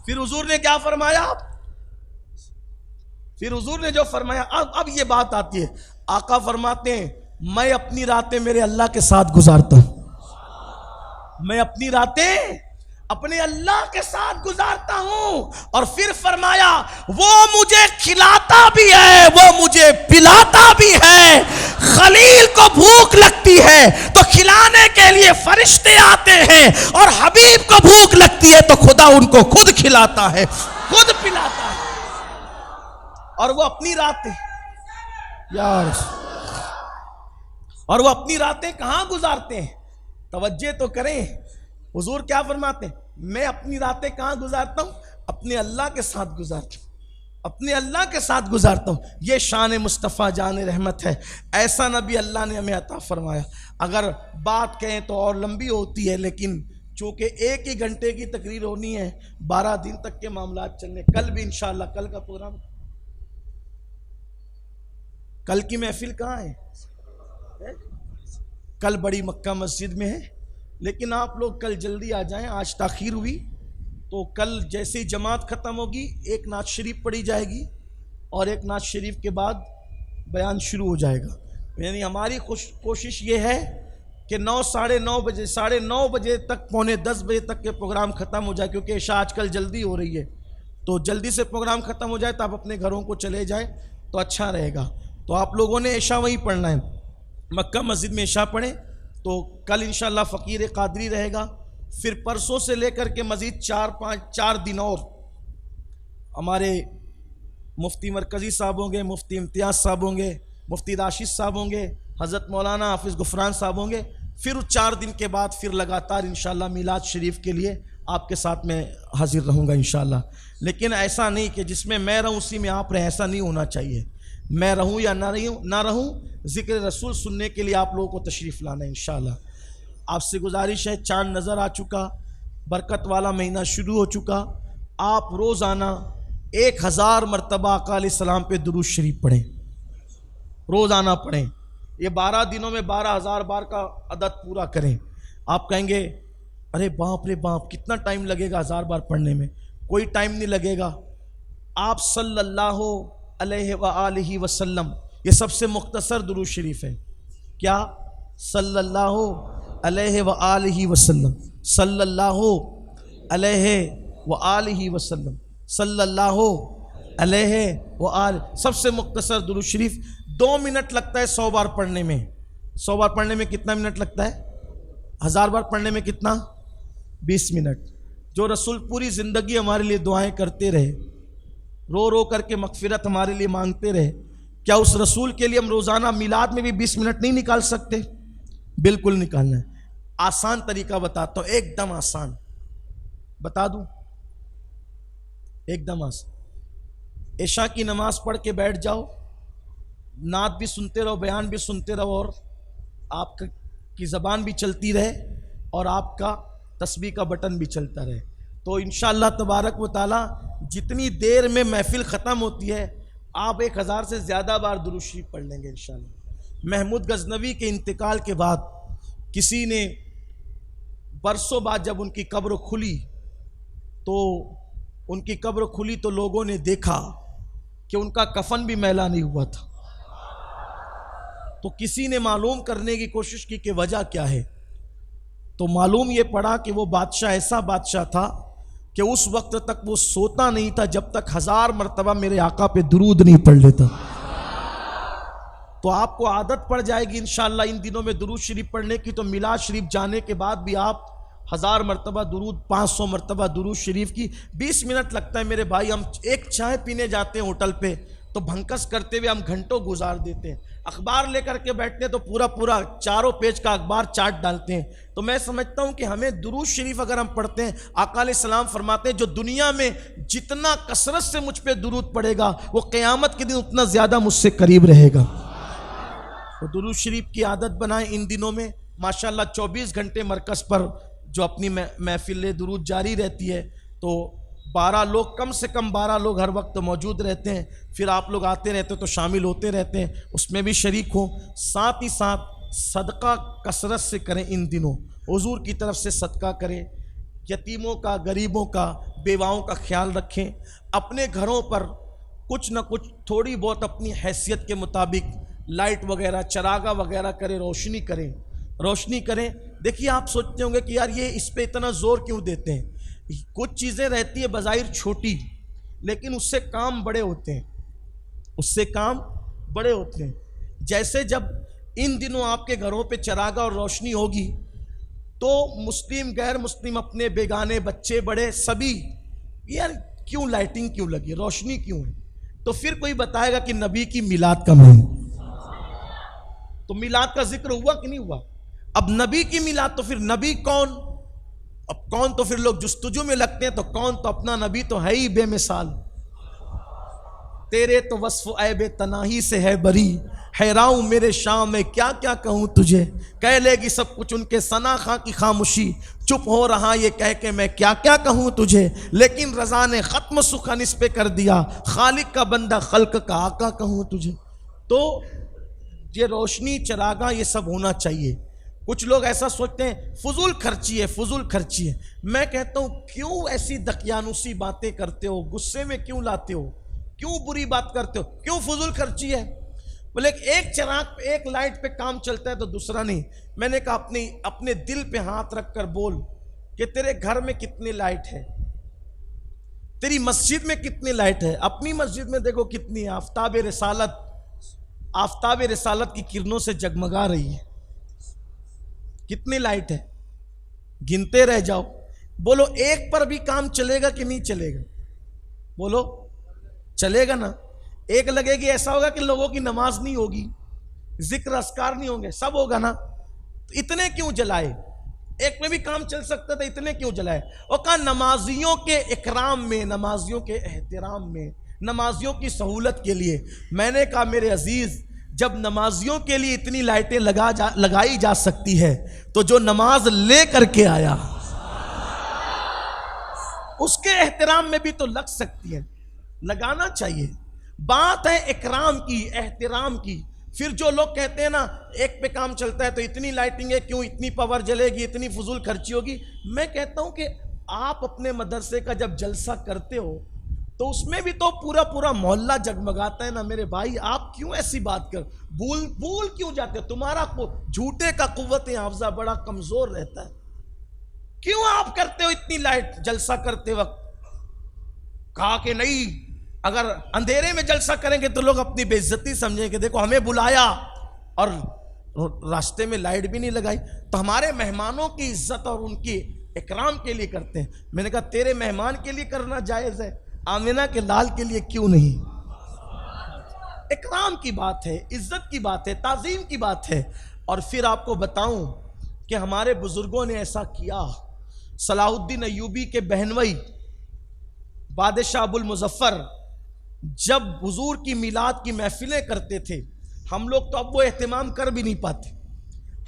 پھر حضور نے کیا فرمایا؟ پھر حضور نے جو فرمایا، اب یہ بات آتی ہے، آقا فرماتے ہیں میں اپنی راتیں میرے اللہ کے ساتھ گزارتا ہوں، میں اپنی راتیں اپنے اللہ کے ساتھ گزارتا ہوں، اور پھر فرمایا وہ مجھے کھلاتا بھی ہے وہ مجھے پلاتا بھی ہے، خلیل کو بھوک لگتی ہے تو کھلانے کے لیے فرشتے آتے ہیں، اور حبیب کو بھوک لگتی ہے تو خدا ان کو خود کھلاتا ہے، خود پلاتا ہے، اور وہ اپنی راتیں اور وہ اپنی راتیں کہاں گزارتے ہیں؟ توجہ تو کریں، حضور کیا فرماتے ہیں؟ میں اپنی راتیں کہاں گزارتا ہوں؟ اپنے اللہ کے ساتھ گزارتا ہوں، اپنے اللہ کے ساتھ گزارتا ہوں۔ یہ شان مصطفیٰ جان رحمت ہے، ایسا نبی اللہ نے ہمیں عطا فرمایا۔ اگر بات کہیں تو اور لمبی ہوتی ہے، لیکن چونکہ 1 ہی گھنٹے کی تقریر ہونی ہے، 12 دن تک کے معاملات چلنے، کل بھی انشاءاللہ، کل کا پروگرام، کل کی محفل کہاں ہے؟ کل بڑی مکہ مسجد میں ہے، لیکن آپ لوگ کل جلدی آ جائیں، آج تاخیر ہوئی تو کل جیسے ہی جماعت ختم ہوگی ایک نعت شریف پڑھی جائے گی، اور ایک نعت شریف کے بعد بیان شروع ہو جائے گا۔ یعنی ہماری کوشش یہ ہے کہ 9 ساڑھے 9 بجے 9:30 بجے تک، 9:45 بجے تک کے پروگرام ختم ہو جائے، کیونکہ عشاء آج کل جلدی ہو رہی ہے، تو جلدی سے پروگرام ختم ہو جائے تو آپ اپنے گھروں کو چلے جائیں تو اچھا رہے گا۔ تو آپ لوگوں نے عشاء وہیں پڑھنا ہے، مکہ مسجد میں عشاء پڑھیں۔ تو کل انشاءاللہ فقیر قادری رہے گا، پھر پرسوں سے لے کر کے مزید 4 دن اور ہمارے مفتی مرکزی صاحب ہوں گے، مفتی امتیاز صاحب ہوں گے، مفتی راشد صاحب ہوں گے، حضرت مولانا حافظ غفران صاحب ہوں گے، پھر 4 دن کے بعد پھر لگاتار انشاءاللہ میلاد شریف کے لیے آپ کے ساتھ میں حاضر رہوں گا انشاءاللہ۔ لیکن ایسا نہیں کہ جس میں میں رہوں اسی میں آپ رہیں، ایسا نہیں ہونا چاہیے، میں رہوں یا نہ رہوں، ذکر رسول سننے کے لیے آپ لوگوں کو تشریف لانا ہے انشاءاللہ۔ آپ سے گزارش ہے، چاند نظر آ چکا، برکت والا مہینہ شروع ہو چکا، آپ روزانہ 1000 مرتبہ آقا علیہ السلام پہ درود شریف پڑھیں، روزانہ پڑھیں، یہ 12 دنوں میں 12,000 بار کا عدد پورا کریں۔ آپ کہیں گے ارے باپ رے باپ کتنا ٹائم لگے گا 1000 بار پڑھنے میں؟ کوئی ٹائم نہیں لگے گا۔ آپ صلی اللہ علیہ وآلہ وسلم، یہ سب سے مختصر درود شریف ہے، کیا؟ صلی اللہ علیہ وآلہ وسلم، صلی اللہ علیہ وآلہ وسلم، صلی اللہ علیہ وآلہ، سب سے مختصر درود شریف 2 منٹ لگتا ہے 100 بار پڑھنے میں۔ 100 بار پڑھنے میں کتنا منٹ لگتا ہے؟ 1000 بار پڑھنے میں کتنا؟ 20 منٹ۔ جو رسول پوری زندگی ہمارے لیے دعائیں کرتے رہے، رو رو کر کے مغفرت ہمارے لیے مانگتے رہے، کیا اس رسول کے لیے ہم روزانہ میلاد میں بھی 20 منٹ نہیں نکال سکتے؟ بالکل نکالنا ہے۔ آسان طریقہ بتاتا ہوں، ایک دم آسان بتا دوں، ایک دم آسان۔ عشاء کی نماز پڑھ کے بیٹھ جاؤ، نعت بھی سنتے رہو، بیان بھی سنتے رہو، اور آپ کی زبان بھی چلتی رہے اور آپ کا تسبیح کا بٹن بھی چلتا رہے، تو انشاءاللہ تبارک و تعالی جتنی دیر میں محفل ختم ہوتی ہے آپ 1000 سے زیادہ بار درود شریف پڑھ لیں گے انشاءاللہ۔ محمود غزنوی کے انتقال کے بعد کسی نے برسوں بعد جب ان کی قبر کھلی تو لوگوں نے دیکھا کہ ان کا کفن بھی میلا نہیں ہوا تھا، تو کسی نے معلوم کرنے کی کوشش کی کہ وجہ کیا ہے، تو معلوم یہ پڑا کہ وہ بادشاہ ایسا بادشاہ تھا کہ اس وقت تک وہ سوتا نہیں تھا جب تک 1000 مرتبہ میرے آقا پہ درود نہیں پڑھ لیتا۔ تو آپ کو عادت پڑ جائے گی انشاءاللہ ان دنوں میں درود شریف پڑھنے کی، تو میلاد شریف جانے کے بعد بھی آپ 1000 مرتبہ درود، 500 مرتبہ درود شریف کی۔ 20 منٹ لگتا ہے میرے بھائی، ہم ایک چائے پینے جاتے ہیں ہوٹل پہ تو بھنکس کرتے ہوئے ہم گھنٹوں گزار دیتے ہیں. اخبار لے کر کے بیٹھتے ہیں تو پورا 4 پیج کا اخبار چاٹ ڈالتے ہیں. تو میں سمجھتا ہوں کہ ہمیں درود شریف اگر ہم پڑھتے ہیں، آقا علیہ السلام فرماتے ہیں جو دنیا میں جتنا کثرت سے مجھ پہ درود پڑے گا وہ قیامت کے دن اتنا زیادہ مجھ سے قریب رہے گا. تو درود شریف کی عادت بنائیں ان دنوں میں. ماشاءاللہ 24 گھنٹے مرکز پر جو اپنی محفل درود جاری رہتی ہے، تو 12 لوگ، کم سے کم 12 لوگ ہر وقت موجود رہتے ہیں. پھر آپ لوگ آتے رہتے تو شامل ہوتے رہتے ہیں، اس میں بھی شریک ہوں. ساتھ ہی ساتھ صدقہ کثرت سے کریں. ان دنوں حضور کی طرف سے صدقہ کریں. یتیموں کا، غریبوں کا، بیواؤں کا خیال رکھیں. اپنے گھروں پر کچھ نہ کچھ تھوڑی بہت اپنی حیثیت کے مطابق لائٹ وغیرہ، چراغا وغیرہ کریں، روشنی کریں. دیکھیے آپ سوچتے ہوں گے کہ یار یہ اس پہ اتنا زور کیوں دیتے ہیں. کچھ چیزیں رہتی ہیں بظاہر چھوٹی، لیکن اس سے کام بڑے ہوتے ہیں. جیسے جب ان دنوں آپ کے گھروں پہ چراغا اور روشنی ہوگی تو مسلم غیر مسلم، اپنے بیگانے، بچے بڑے سبھی، یار کیوں لائٹنگ کیوں لگی، روشنی کیوں ہے. تو پھر کوئی بتائے گا کہ نبی کی میلاد کا مہینہ. تو میلاد کا ذکر ہوا کہ نہیں ہوا؟ اب نبی کی میلاد، تو پھر نبی کون؟ اب کون تو پھر لوگ جستجو میں لگتے ہیں. تو کون؟ تو اپنا نبی تو ہے ہی بے مثال. تیرے تو وصف عیب تناہی سے ہے بری، حیراؤں میرے شام میں کیا کیا کہوں تجھے. کہہ لے گی سب کچھ ان کے ثنا خاں کی خاموشی، چپ ہو رہا یہ کہہ کے میں کیا کیا کہوں تجھے. لیکن رضا نے ختم سخن اس پہ کر دیا، خالق کا بندہ خلق کا آقا کہوں تجھے. تو یہ روشنی، چراغاں، یہ سب ہونا چاہیے. کچھ لوگ ایسا سوچتے ہیں فضول خرچی ہے. میں کہتا ہوں کیوں ایسی دقیانوسی باتیں کرتے ہو، غصے میں کیوں لاتے ہو، کیوں بری بات کرتے ہو، کیوں فضول خرچی ہے. بولے ایک چراغ پہ، ایک لائٹ پہ کام چلتا ہے تو دوسرا نہیں. میں نے کہا اپنے دل پہ ہاتھ رکھ کر بول کہ تیرے گھر میں کتنی لائٹ ہے، تیری مسجد میں کتنی لائٹ ہے. اپنی مسجد میں دیکھو کتنی ہے. آفتاب رسالت کی کرنوں سے جگمگا رہی ہے. کتنی لائٹ ہے، گنتے رہ جاؤ. بولو ایک پر بھی کام چلے گا کہ نہیں چلے گا؟ بولو چلے گا نا. ایک لگے گی، ایسا ہوگا کہ لوگوں کی نماز نہیں ہوگی، ذکر اذکار نہیں ہوں گے، سب ہوگا نا. تو اتنے کیوں جلائے؟ ایک میں بھی کام چل سکتا تھا، اتنے کیوں جلائے؟ اور کہا نمازیوں کے اکرام میں، نمازیوں کے احترام میں، نمازیوں کی سہولت کے لیے. میں نے کہا میرے عزیز، جب نمازیوں کے لیے اتنی لائٹیں لگائی جا سکتی ہے تو جو نماز لے کر کے آیا اس کے احترام میں بھی تو لگ سکتی ہے. لگانا چاہیے. بات ہے اکرام کی، احترام کی. پھر جو لوگ کہتے ہیں نا ایک پہ کام چلتا ہے تو اتنی لائٹنگ ہے، کیوں اتنی پاور جلے گی، اتنی فضول خرچی ہوگی. میں کہتا ہوں کہ آپ اپنے مدرسے کا جب جلسہ کرتے ہو تو اس میں بھی تو پورا محلہ جگمگاتا ہے نا میرے بھائی. آپ کیوں ایسی بات کر بھول کیوں جاتے ہو؟ تمہارا جھوٹے کا قوت حافظہ بڑا کمزور رہتا ہے. کیوں آپ کرتے ہو اتنی لائٹ جلسہ کرتے وقت؟ کہا کہ نہیں، اگر اندھیرے میں جلسہ کریں گے تو لوگ اپنی بے عزتی سمجھیں گے. دیکھو ہمیں بلایا اور راستے میں لائٹ بھی نہیں لگائی. تو ہمارے مہمانوں کی عزت اور ان کی اکرام کے لیے کرتے ہیں. میں نے کہا تیرے مہمان کے لیے کرنا جائز ہے، آمینہ کے لال کے لیے کیوں نہیں؟ اکرام کی بات ہے، عزت کی بات ہے، تعظیم کی بات ہے. اور پھر آپ کو بتاؤں کہ ہمارے بزرگوں نے ایسا کیا. صلاح الدین ایوبی کے بہنوئی بادشاہ ابو المظفر جب حضور کی میلاد کی محفلیں کرتے تھے، ہم لوگ تو اب وہ اہتمام کر بھی نہیں پاتے.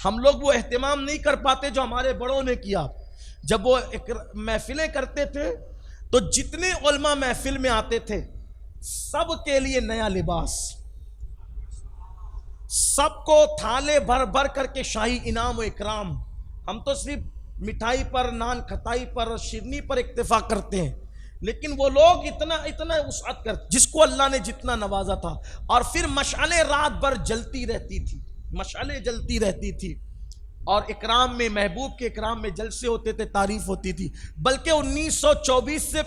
ہم لوگ وہ اہتمام نہیں کر پاتے جو ہمارے بڑوں نے کیا. جب وہ محفلیں کرتے تھے تو جتنے علماء محفل میں آتے تھے سب کے لیے نیا لباس، سب کو تھالے بھر کر کے شاہی انعام و اکرام. ہم تو صرف مٹھائی پر، نان کھتائی پر، شیرنی پر اکتفا کرتے ہیں، لیکن وہ لوگ اتنا وسعت کر، جس کو اللہ نے جتنا نوازا تھا. اور پھر مشعلیں رات بھر جلتی رہتی تھی. اور اکرام میں، محبوب کے اکرام میں جلسے ہوتے تھے، تعریف ہوتی تھی. بلکہ 1924 سے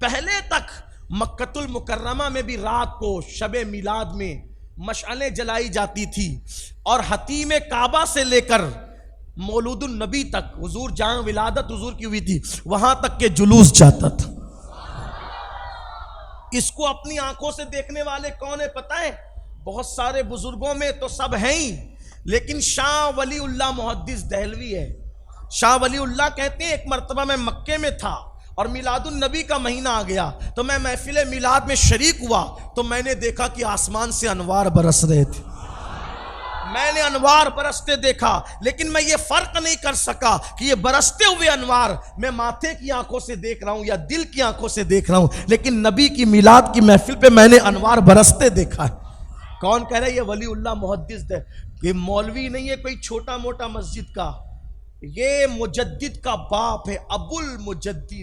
پہلے تک مکۃ المکرمہ میں بھی رات کو شب میلاد میں مشعلیں جلائی جاتی تھی. اور حتیم کعبہ سے لے کر مولود النبی تک، حضور جہاں ولادت حضور کی ہوئی تھی وہاں تک کے جلوس جاتا تھا. اس کو اپنی آنکھوں سے دیکھنے والے کون ہیں پتہ ہے؟ بہت سارے بزرگوں میں تو سب ہیں ہی، لیکن شاہ ولی اللہ محدث دہلوی ہے۔ شاہ ولی اللہ کہتے ہیں ایک مرتبہ میں مکے میں تھا اور میلاد النبی کا مہینہ آ گیا، تو میں محفل میلاد میں شریک ہوا، تو میں نے دیکھا کہ آسمان سے انوار برس رہے تھے، میں نے انوار برستے دیکھا، لیکن میں یہ فرق نہیں کر سکا کہ یہ برستے ہوئے انوار میں ماتھے کی آنکھوں سے دیکھ رہا ہوں یا دل کی آنکھوں سے دیکھ رہا ہوں، لیکن نبی کی میلاد کی محفل پہ میں نے انوار برستے دیکھا ہے۔ کون کہہ رہا ہے؟ یہ ولی اللہ محدث ہے، یہ مولوی نہیں ہے کوئی چھوٹا موٹا مسجد کا، یہ مجدد کا باپ ہے، ابو المجدد،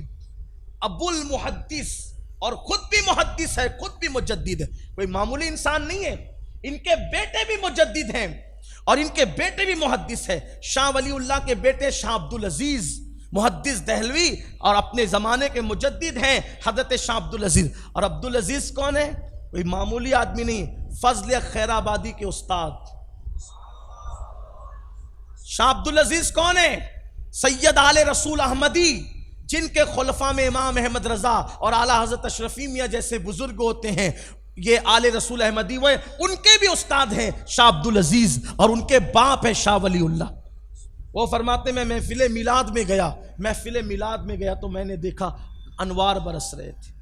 ابو المحدث، اور خود بھی محدث ہے، خود بھی مجدد ہے، کوئی معمولی انسان نہیں ہے۔ ان کے بیٹے بھی مجدد ہیں اور ان کے بیٹے بھی محدث ہے۔ شاہ ولی اللہ کے بیٹے شاہ عبدالعزیز محدث دہلوی اور اپنے زمانے کے مجدد ہیں حضرت شاہ عبدالعزیز۔ اور عبدالعزیز کون ہے؟ کوئی معمولی آدمی نہیں، فضل خیر آبادی کے استاد۔ شاہ عبدالعزیز کون ہے؟ سید آل رسول احمدی، جن کے خلفاء میں امام احمد رضا اور اعلیٰ حضرت اشرفی میاں جیسے بزرگ ہوتے ہیں، یہ آل رسول احمدی وہ ان کے بھی استاد ہیں شاہ عبدالعزیز، اور ان کے باپ ہے شاہ ولی اللہ۔ وہ فرماتے میں محفل میلاد میں گیا تو میں نے دیکھا انوار برس رہے تھے،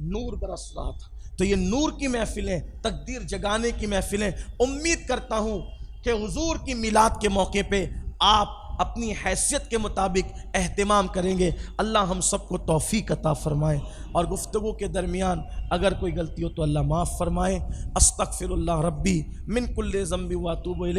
نور برس رہا تھا۔ تو یہ نور کی محفلیں، تقدیر جگانے کی محفلیں، امید کرتا ہوں کہ حضور کی میلاد کے موقع پہ آپ اپنی حیثیت کے مطابق اہتمام کریں گے۔ اللہ ہم سب کو توفیق عطا فرمائے، اور گفتگو کے درمیان اگر کوئی غلطی ہو تو اللہ معاف فرمائے۔ استغفر اللہ ربی من کل ذنب واتوب الیہ۔